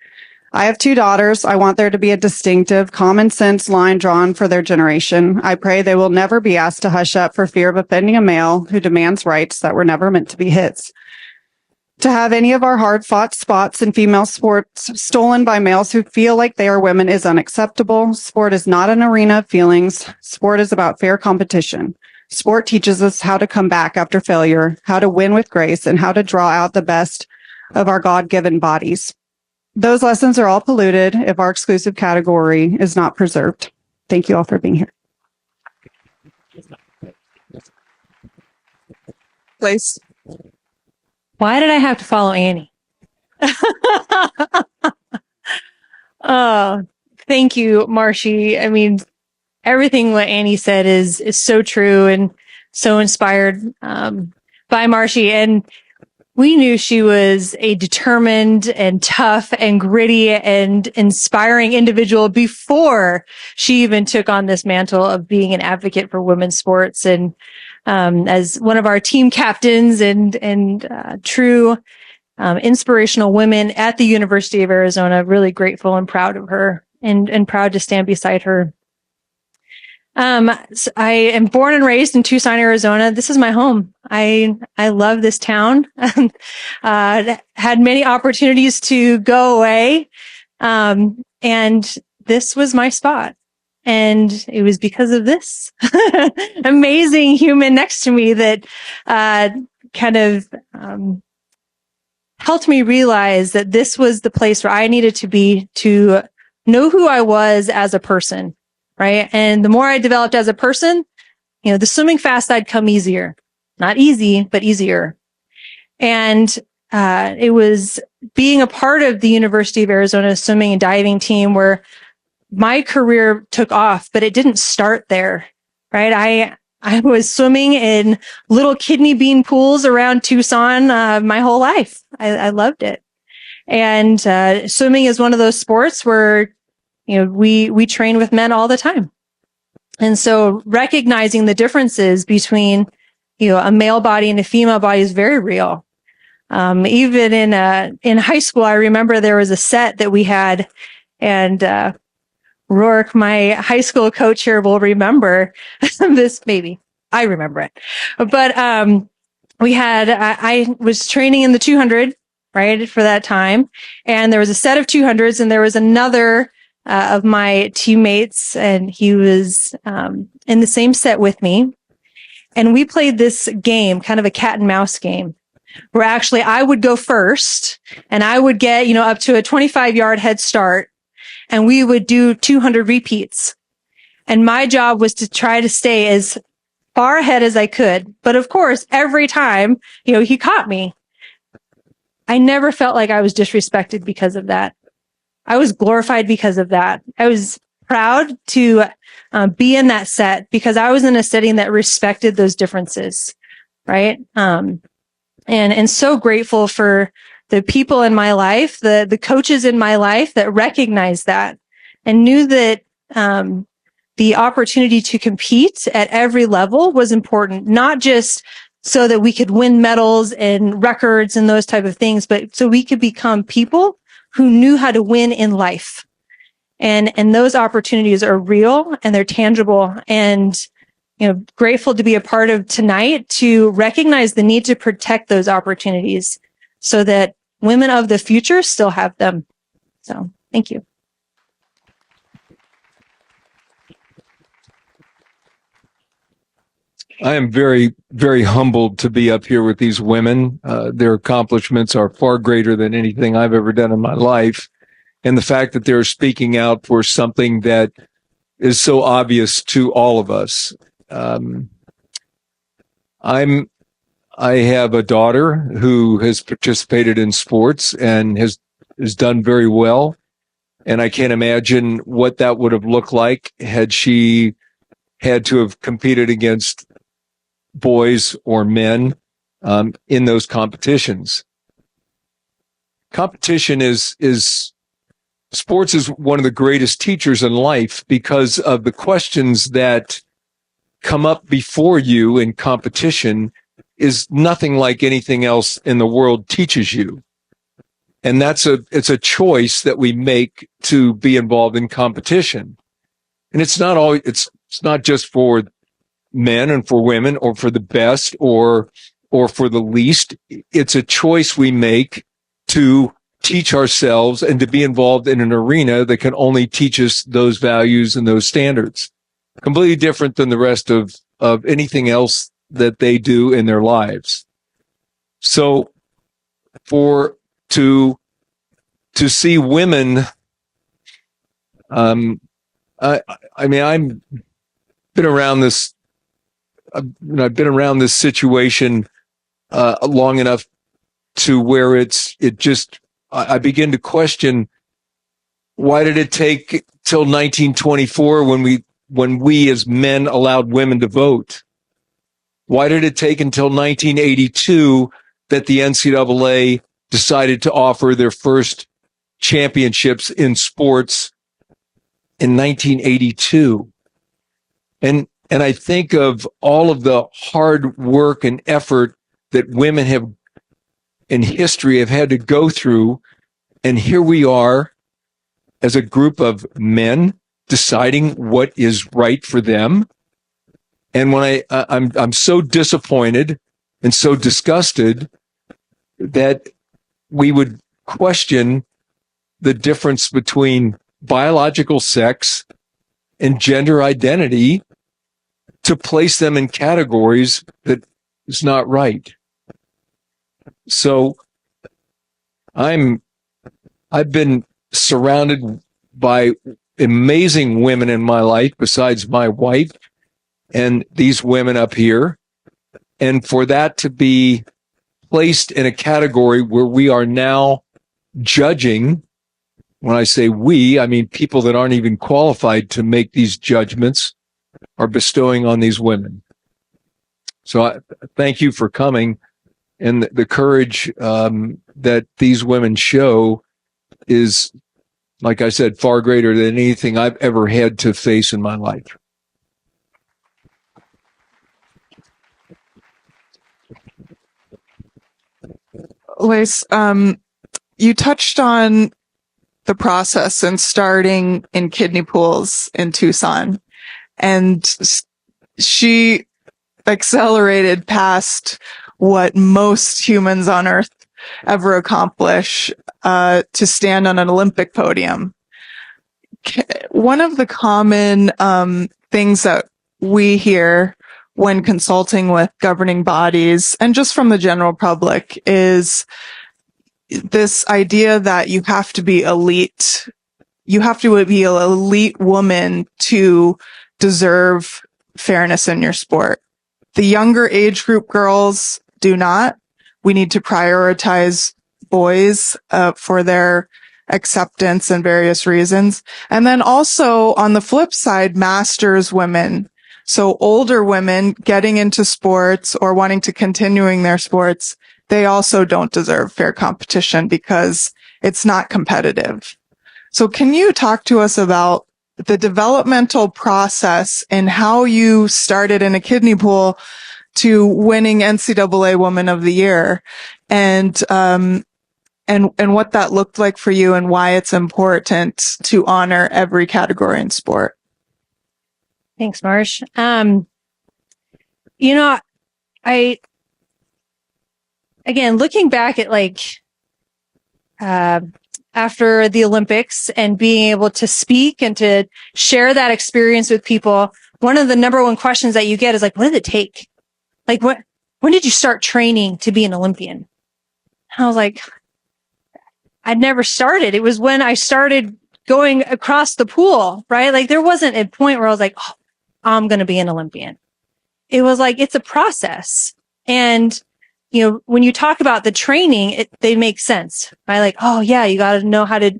I have 2 daughters. I want there to be a distinctive, common sense line drawn for their generation. I pray they will never be asked to hush up for fear of offending a male who demands rights that were never meant to be his. To have any of our hard-fought spots in female sports stolen by males who feel like they are women is unacceptable. Sport is not an arena of feelings. Sport is about fair competition. Sport teaches us how to come back after failure, how to win with grace, and how to draw out the best of our God-given bodies. Those lessons are all polluted if our exclusive category is not preserved. Thank you all for being here. Place. Why did I have to follow Annie? Oh, thank you, Marshi. I mean, everything what Annie said is so true and so inspired by Marshi. And we knew she was a determined and tough and gritty and inspiring individual before she even took on this mantle of being an advocate for women's sports. And as one of our team captains and true inspirational women at the University of Arizona, really grateful and proud of her and proud to stand beside her. So I am born and raised in Tucson, Arizona. This is my home. I love this town. Had many opportunities to go away. And this was my spot. And it was because of this amazing human next to me that, kind of, helped me realize that this was the place where I needed to be to know who I was as a person. Right. And the more I developed as a person, the swimming fast side come easier, not easy, but easier. And, it was being a part of the University of Arizona swimming and diving team where my career took off, but it didn't start there. Right. I was swimming in little kidney bean pools around Tucson, my whole life. I loved it. And, swimming is one of those sports where we train with men all the time. And so recognizing the differences between, a male body and a female body is very real. Even in high school, I remember there was a set that we had, and, Rourke, my high school coach here, will remember this. Maybe I remember it, but, I was training in the 200, right, for that time. And there was a set of 200s and there was another of my teammates, and he was in the same set with me. And we played this game, kind of a cat and mouse game, where actually I would go first and I would get, up to a 25-yard head start, and we would do 200 repeats. And my job was to try to stay as far ahead as I could. But of course, every time, he caught me. I never felt like I was disrespected because of that. I was glorified because of that. I was proud to be in that set because I was in a setting that respected those differences, right? And so grateful for the people in my life, the coaches in my life that recognized that and knew that the opportunity to compete at every level was important, not just so that we could win medals and records and those type of things, but so we could become people who knew how to win in life. And those opportunities are real and they're tangible, and, grateful to be a part of tonight to recognize the need to protect those opportunities so that women of the future still have them. So thank you. I am very, very humbled to be up here with these women. Their accomplishments are far greater than anything I've ever done in my life. And the fact that they're speaking out for something that is so obvious to all of us. I have a daughter who has participated in sports and has done very well. And I can't imagine what that would have looked like had she had to have competed against boys or men in those competitions. Competition sports is one of the greatest teachers in life because of the questions that come up before you in competition is nothing like anything else in the world teaches you. And it's a choice that we make to be involved in competition. And it's not just for men and for women or for the best or for the least. It's a choice we make to teach ourselves and to be involved in an arena that can only teach us those values and those standards. Completely different than the rest of anything else that they do in their lives. So to see women, I've been around this. I've been around this situation long enough to where I begin to question, why did it take till 1924 when we as men allowed women to vote? Why did it take until 1982 that the NCAA decided to offer their first championships in sports in 1982. And I think of all of the hard work and effort that women have in history have had to go through. And here we are as a group of men deciding what is right for them. And when I'm so disappointed and so disgusted that we would question the difference between biological sex and gender identity to place them in categories that is not right. So I've been surrounded by amazing women in my life besides my wife and these women up here. And for that to be placed in a category where we are now judging, when I say we, I mean people that aren't even qualified to make these judgments, are bestowing on these women. So I thank you for coming. And the courage that these women show is, like I said, far greater than anything I've ever had to face in my life. Lace, you touched on the process and starting in kidney pools in Tucson, and she accelerated past what most humans on Earth ever accomplish to stand on an Olympic podium. One of the common things that we hear when consulting with governing bodies and just from the general public is this idea that you have to be elite. You have to be an elite woman to deserve fairness in your sport. The younger age group girls do not. We need to prioritize boys for their acceptance and various reasons. And then also on the flip side, masters women. So older women getting into sports or wanting to continuing their sports, they also don't deserve fair competition because it's not competitive. So can you talk to us about the developmental process and how you started in a kidney pool to winning NCAA Woman of the Year and what that looked like for you and why it's important to honor every category in sport? Thanks, Marsh. Again, looking back at after the Olympics and being able to speak and to share that experience with people, one of the number one questions that you get is what did it take? When did you start training to be an Olympian? And I was like, I'd never started. It was when I started going across the pool, right? There wasn't a point where I was like, oh, I'm going to be an Olympian. It was it's a process. And, when you talk about the training, they make sense, right? Oh yeah, you got to know how to,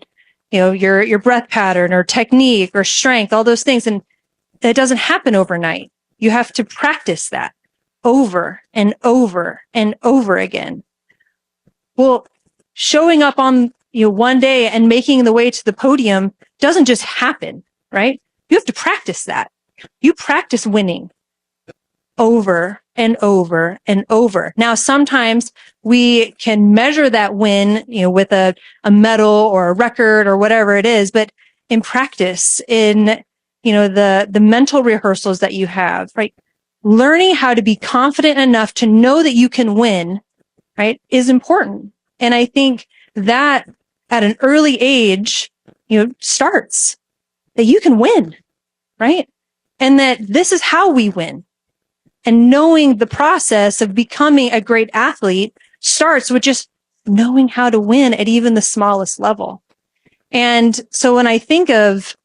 your breath pattern or technique or strength, all those things. And it doesn't happen overnight. You have to practice that over and over and over again. Well, showing up on, one day and making the way to the podium doesn't just happen, right? You have to practice that. You practice winning over and over and over. Now, sometimes we can measure that win, with a medal or a record or whatever it is, but in practice, in, the mental rehearsals that you have, right? Learning how to be confident enough to know that you can win, right, is important. And I think that at an early age, starts that you can win, right? And that this is how we win. And knowing the process of becoming a great athlete starts with just knowing how to win at even the smallest level. And so when I think of,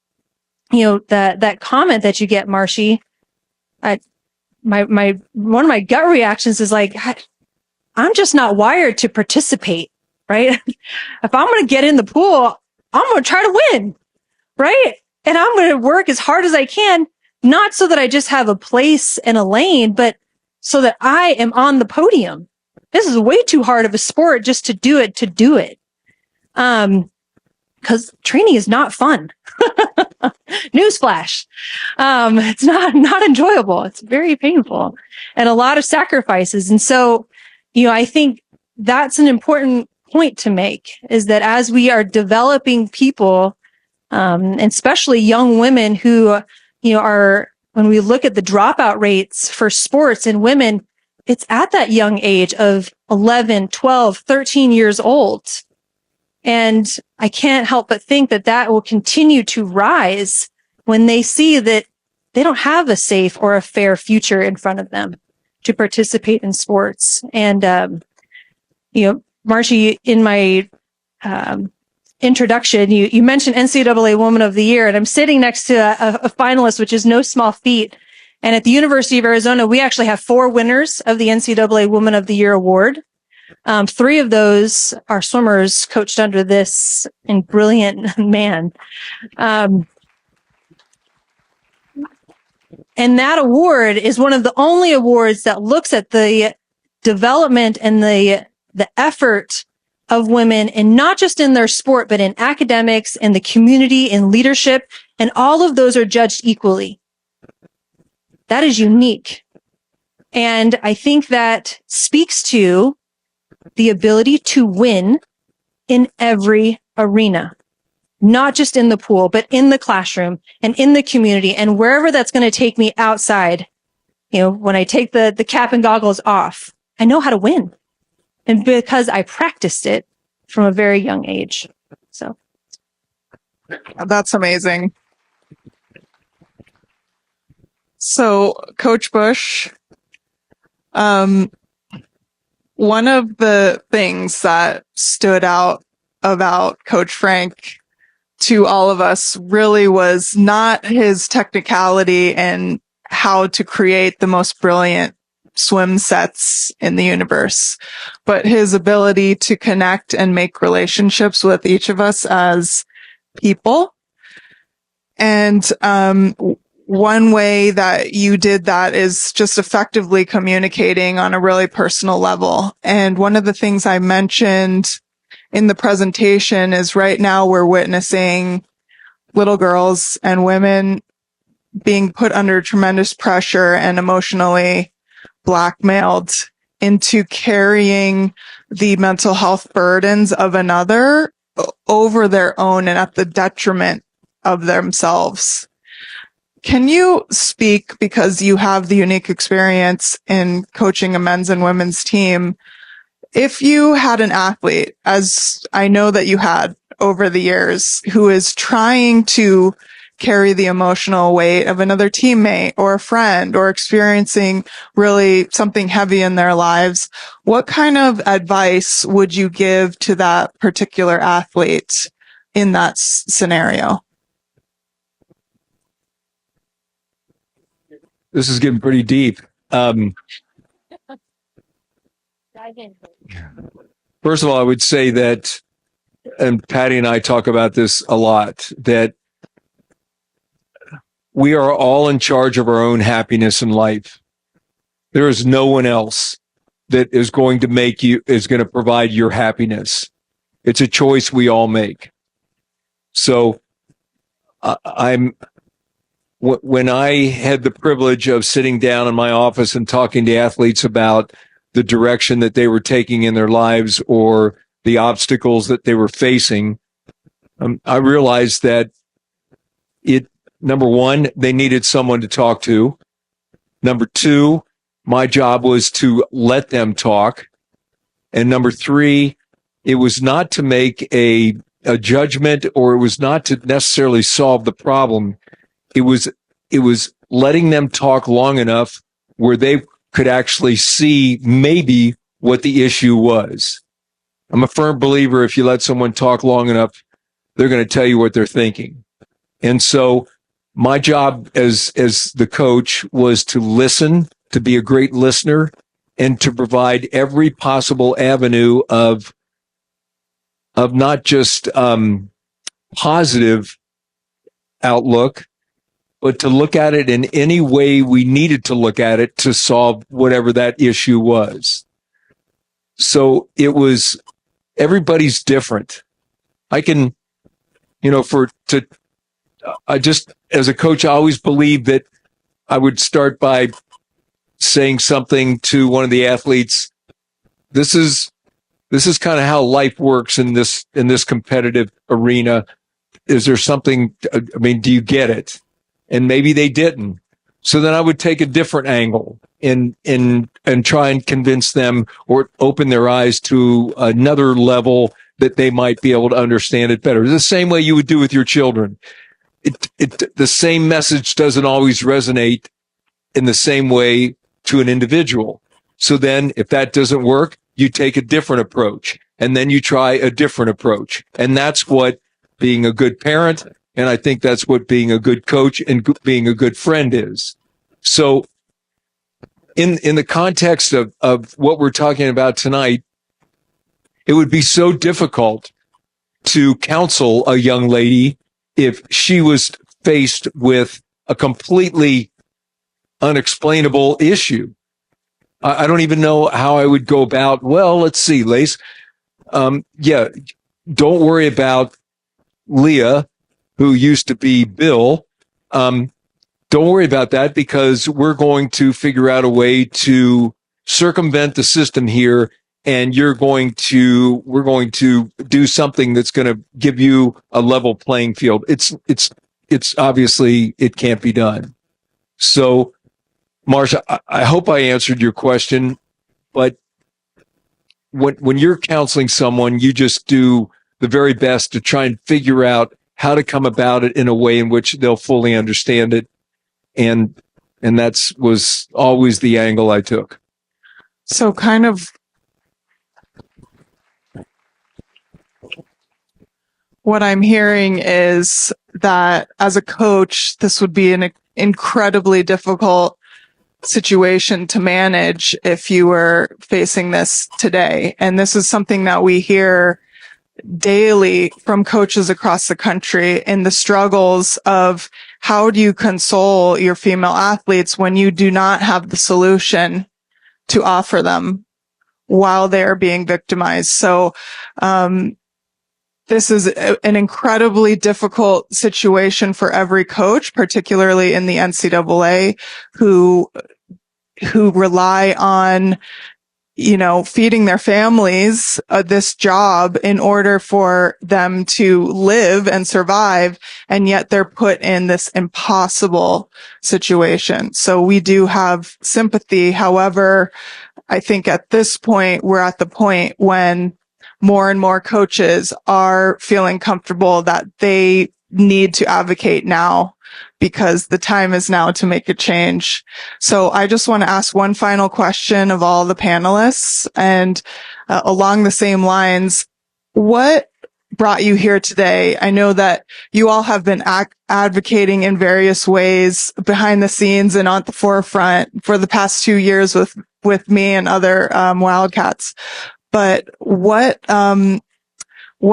that comment that you get, Marshi, one of my gut reactions is I'm just not wired to participate, right? If I'm going to get in the pool, I'm going to try to win, right? And I'm going to work as hard as I can, not so that I just have a place and a lane, but so that I am on the podium. this is way too hard of a sport just to do it. Because training is not fun. Newsflash. It's not enjoyable. It's very painful and a lot of sacrifices. And so, I think that's an important point to make, is that as we are developing people, and especially young women who, are, when we look at the dropout rates for sports in women, it's at that young age of 11, 12, 13 years old. And I can't help but think that that will continue to rise when they see that they don't have a safe or a fair future in front of them to participate in sports. And, Marshi, in my introduction, you mentioned NCAA Woman of the Year, and I'm sitting next to a finalist, which is no small feat. And at the University of Arizona, we actually have 4 winners of the NCAA Woman of the Year award. 3 of those are swimmers coached under this and brilliant man. And that award is one of the only awards that looks at the development and the effort of women, and not just in their sport, but in academics, in the community, in leadership, and all of those are judged equally. That is unique. And I think that speaks to the ability to win in every arena, not just in the pool, but in the classroom and in the community and wherever that's going to take me outside. When I take the cap and goggles off, I know how to win. And because I practiced it from a very young age. So That's amazing. So, Coach Busch, one of the things that stood out about Coach Frank to all of us really was not his technicality and how to create the most brilliant swim sets in the universe, but his ability to connect and make relationships with each of us as people. And one way that you did that is just effectively communicating on a really personal level. And one of the things I mentioned in the presentation is right now we're witnessing little girls and women being put under tremendous pressure and emotionally blackmailed into carrying the mental health burdens of another over their own and at the detriment of themselves. Can you speak, because you have the unique experience in coaching a men's and women's team, if you had an athlete, as I know that you had over the years, who is trying to carry the emotional weight of another teammate or a friend or experiencing really something heavy in their lives, what kind of advice would you give to that particular athlete in that scenario? This is getting pretty deep. First of all, I would say that, and Patty and I talk about this a lot, that we are all in charge of our own happiness in life. There is no one else that is going to provide your happiness. It's a choice we all make. So when I had the privilege of sitting down in my office and talking to athletes about the direction that they were taking in their lives or the obstacles that they were facing, I realized that number one, they needed someone to talk to. Number two, my job was to let them talk. And number three, it was not to make a judgment, or it was not to necessarily solve the problem. It was letting them talk long enough where they could actually see maybe what the issue was. I'm a firm believer if you let someone talk long enough, they're going to tell you what they're thinking. And so my job as the coach was to listen, to be a great listener, and to provide every possible avenue of not just positive outlook, but to look at it in any way we needed to look at it to solve whatever that issue was. So everybody's different. I can, I just, as a coach, I always believe that I would start by saying something to one of the athletes. This is kind of how life works in this competitive arena. Is there something, do you get it? And maybe they didn't. So then I would take a different angle and try and convince them or open their eyes to another level that they might be able to understand it better. The same way you would do with your children. The same message doesn't always resonate in the same way to an individual. So then if that doesn't work, you take a different approach, and then you try a different approach. And that's what being a good parent, and I think that's what being a good coach and being a good friend is. So in the context of what we're talking about tonight, it would be so difficult to counsel a young lady if she was faced with a completely unexplainable issue. I don't even know how I would go about, well, let's see, Lace. Don't worry about Leah, who used to be Bill. Don't worry about that, because we're going to figure out a way to circumvent the system here, and we're going to do something that's going to give you a level playing field. It's obviously, it can't be done. So, Marsha, I hope I answered your question, but when you're counseling someone, you just do the very best to try and figure out how to come about it in a way in which they'll fully understand it. And was always the angle I took. So kind of what I'm hearing is that as a coach, this would be an incredibly difficult situation to manage if you were facing this today. And this is something that we hear daily from coaches across the country in the struggles of how do you console your female athletes when you do not have the solution to offer them while they're being victimized. So, this is an incredibly difficult situation for every coach, particularly in the NCAA, who rely on, feeding their families this job in order for them to live and survive. And yet they're put in this impossible situation. So we do have sympathy. However, I think at this point, we're at the point when more and more coaches are feeling comfortable that they need to advocate now, because the time is now to make a change. So I just want to ask one final question of all the panelists, and along the same lines, what brought you here today? I know that you all have been advocating in various ways behind the scenes and on the forefront for the past 2 years with me and other Wildcats. But what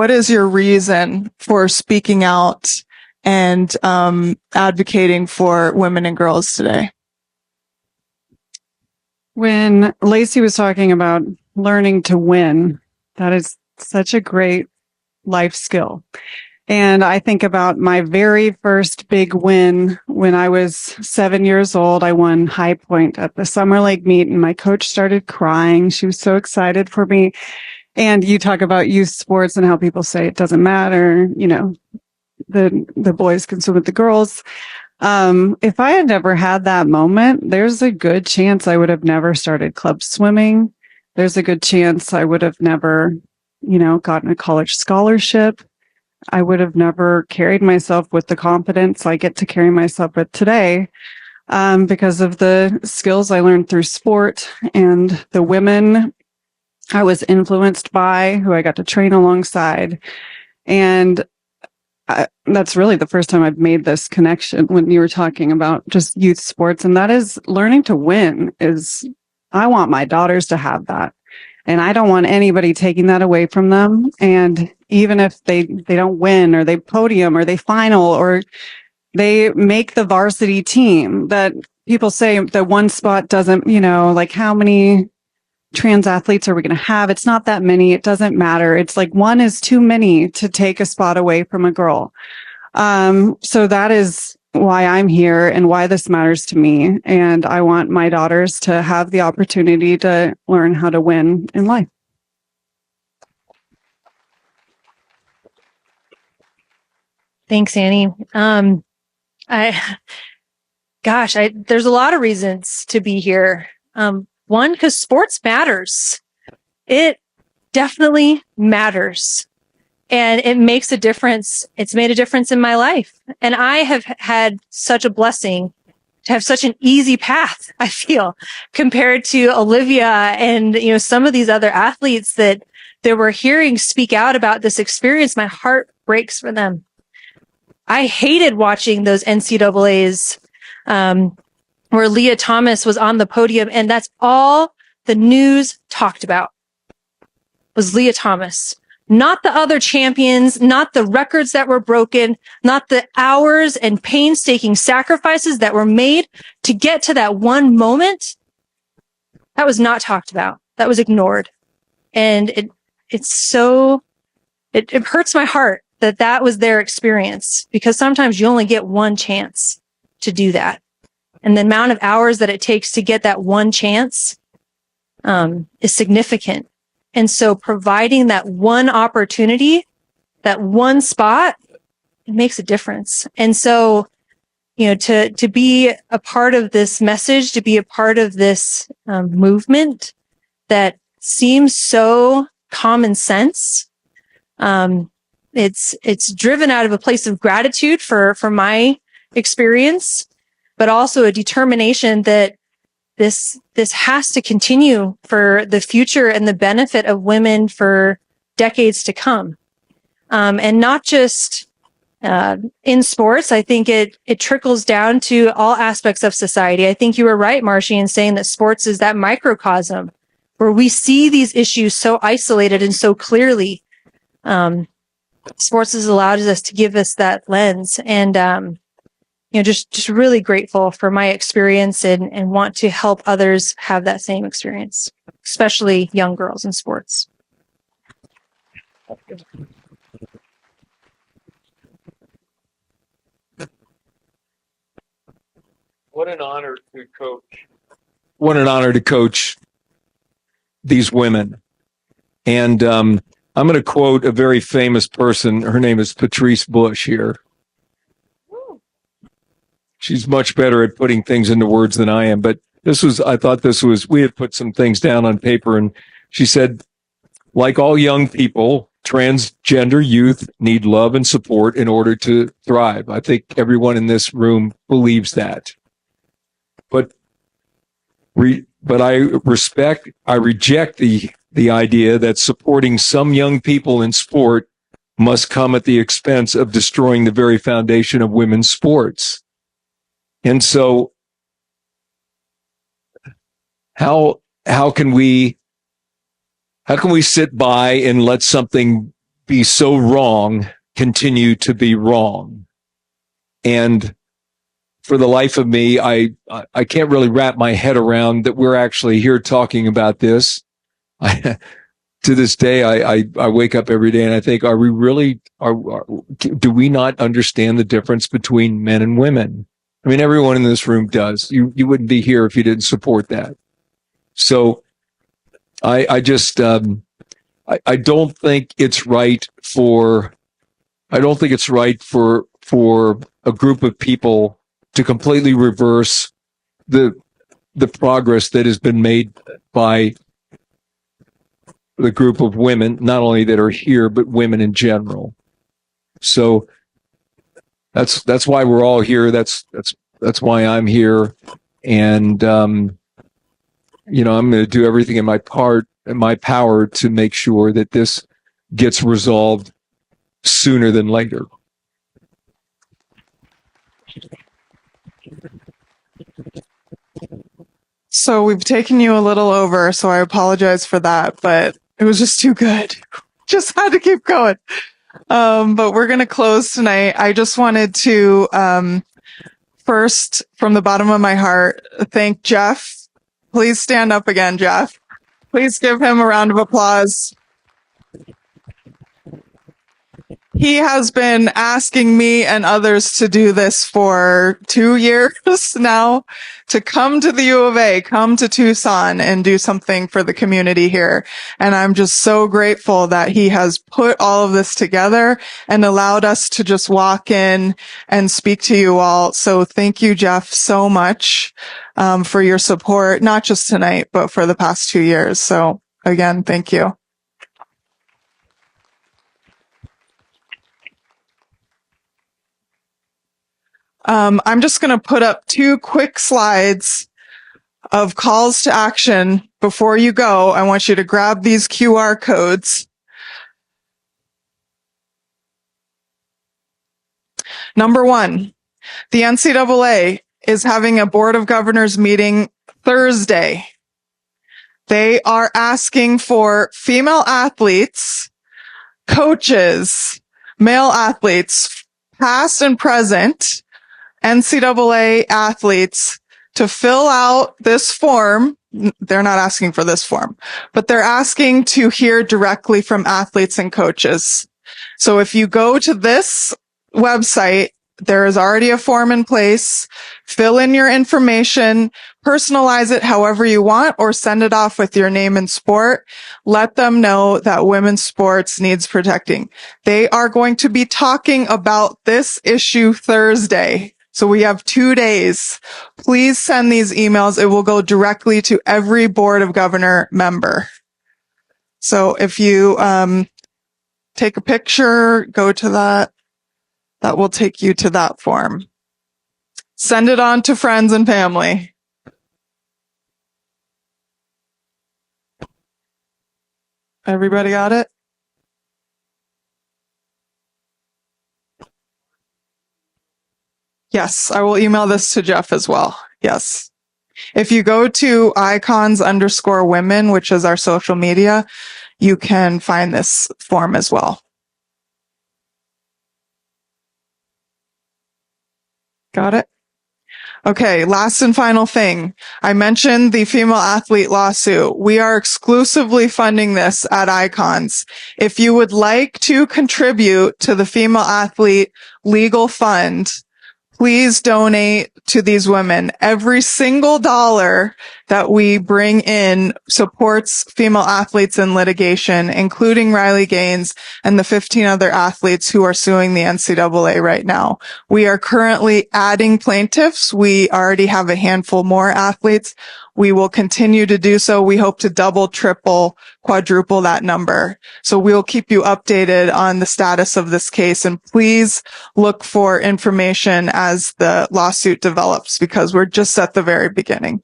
is your reason for speaking out and advocating for women and girls today? When Lacey was talking about learning to win, that is such a great life skill. And I think about my very first big win when I was 7 years old. I won High Point at the Summer Lake meet, and my coach started crying. She was so excited for me. And you talk about youth sports and how people say it doesn't matter, the boys can swim with the girls. If I had never had that moment, there's a good chance I would have never started club swimming. There's a good chance I would have never, gotten a college scholarship. I would have never carried myself with the confidence I get to carry myself with today, because of the skills I learned through sport and the women I was influenced by, who I got to train alongside. And that's really the first time I've made this connection when you were talking about just youth sports. And that is learning to win. I want my daughters to have that. And I don't want anybody taking that away from them. And even if they don't win, or they podium, or they final, or they make the varsity team, that people say that one spot doesn't, like how many trans athletes are we going to have? It's not that many. It doesn't matter. It's like one is too many to take a spot away from a girl. So that is why I'm here and why this matters to me. And I want my daughters to have the opportunity to learn how to win in life. Thanks, Annie. There's a lot of reasons to be here. One, because sports matters. It definitely matters. And it makes a difference. It's made a difference in my life. And I have had such a blessing to have such an easy path, I feel, compared to Olivia and, some of these other athletes that we're hearing speak out about this experience. My heart breaks for them. I hated watching those NCAAs, where Leah Thomas was on the podium, and that's all the news talked about was Leah Thomas. Not the other champions, not the records that were broken, not the hours and painstaking sacrifices that were made to get to that one moment. That was not talked about. That was ignored. And it hurts my heart that was their experience, because sometimes you only get one chance to do that. And the amount of hours that it takes to get that one chance is significant. And so providing that one opportunity, that one spot, it makes a difference. And so, to be a part of this message, to be a part of this movement that seems so common sense, it's driven out of a place of gratitude for my experience, but also a determination that this has to continue for the future and the benefit of women for decades to come. And not just in sports. I think it trickles down to all aspects of society. I think you were right, Marshi, in saying that sports is that microcosm where we see these issues so isolated and so clearly. Sports has allowed us to give us that lens, and just really grateful for my experience and want to help others have that same experience, especially young girls in sports. What an honor to coach. What an honor to coach these women. And I'm going to quote a very famous person. Her name is Patrice Busch here. She's much better at putting things into words than I am, but we had put some things down on paper, and she said, like all young people, transgender youth need love and support in order to thrive. I think everyone in this room believes that. But I reject the idea that supporting some young people in sport must come at the expense of destroying the very foundation of women's sports. And so how can we sit by and let something be so wrong continue to be wrong? And for the life of me, I can't really wrap my head around that we're actually here talking about this. To this day, I wake up every day and I think, do we not understand the difference between men and women? I mean, everyone in this room does. You wouldn't be here if you didn't support that. So I don't think it's right for a group of people to completely reverse the progress that has been made by the group of women, not only that are here, but women in general. So that's why we're all here. That's why I'm here. And, I'm going to do everything in my power to make sure that this gets resolved sooner than later. So we've taken you a little over, so I apologize for that, but it was just too good. Just had to keep going. But we're going to close tonight. I just wanted to, first, from the bottom of my heart, thank Jeff. Please stand up again, Jeff. Please give him a round of applause. He has been asking me and others to do this for 2 years now, to come to the U of A, come to Tucson and do something for the community here. And I'm just so grateful that he has put all of this together and allowed us to just walk in and speak to you all. So thank you, Jeff, so much for your support, not just tonight, but for the past 2 years. So again, thank you. I'm just going to put up 2 quick slides of calls to action before you go. I want you to grab these QR codes. Number 1, the NCAA is having a Board of Governors meeting Thursday. They are asking for female athletes, coaches, male athletes, past and present, NCAA athletes to fill out this form. They're not asking for this form, but they're asking to hear directly from athletes and coaches. So if you go to this website, there is already a form in place. Fill in your information, personalize it however you want, or send it off with your name and sport. Let them know that women's sports needs protecting. They are going to be talking about this issue Thursday. So we have 2 days. Please send these emails. It will go directly to every Board of Governor member. So if you take a picture, go to that will take you to that form. Send it on to friends and family. Everybody got it? Yes, I will email this to Jeff as well. Yes. If you go to icons_women, which is our social media, you can find this form as well. Got it? Okay, last and final thing. I mentioned the female athlete lawsuit. We are exclusively funding this at Icons. If you would like to contribute to the female athlete legal fund, please donate to these women. Every single dollar that we bring in supports female athletes in litigation, including Riley Gaines and the 15 other athletes who are suing the NCAA right now. We are currently adding plaintiffs. We already have a handful more athletes. We will continue to do so. We hope to double, triple, quadruple that number. So we'll keep you updated on the status of this case, and please look for information as the lawsuit develops, because we're just at the very beginning.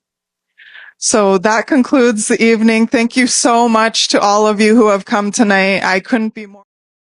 So that concludes the evening. Thank you so much to all of you who have come tonight. I couldn't be more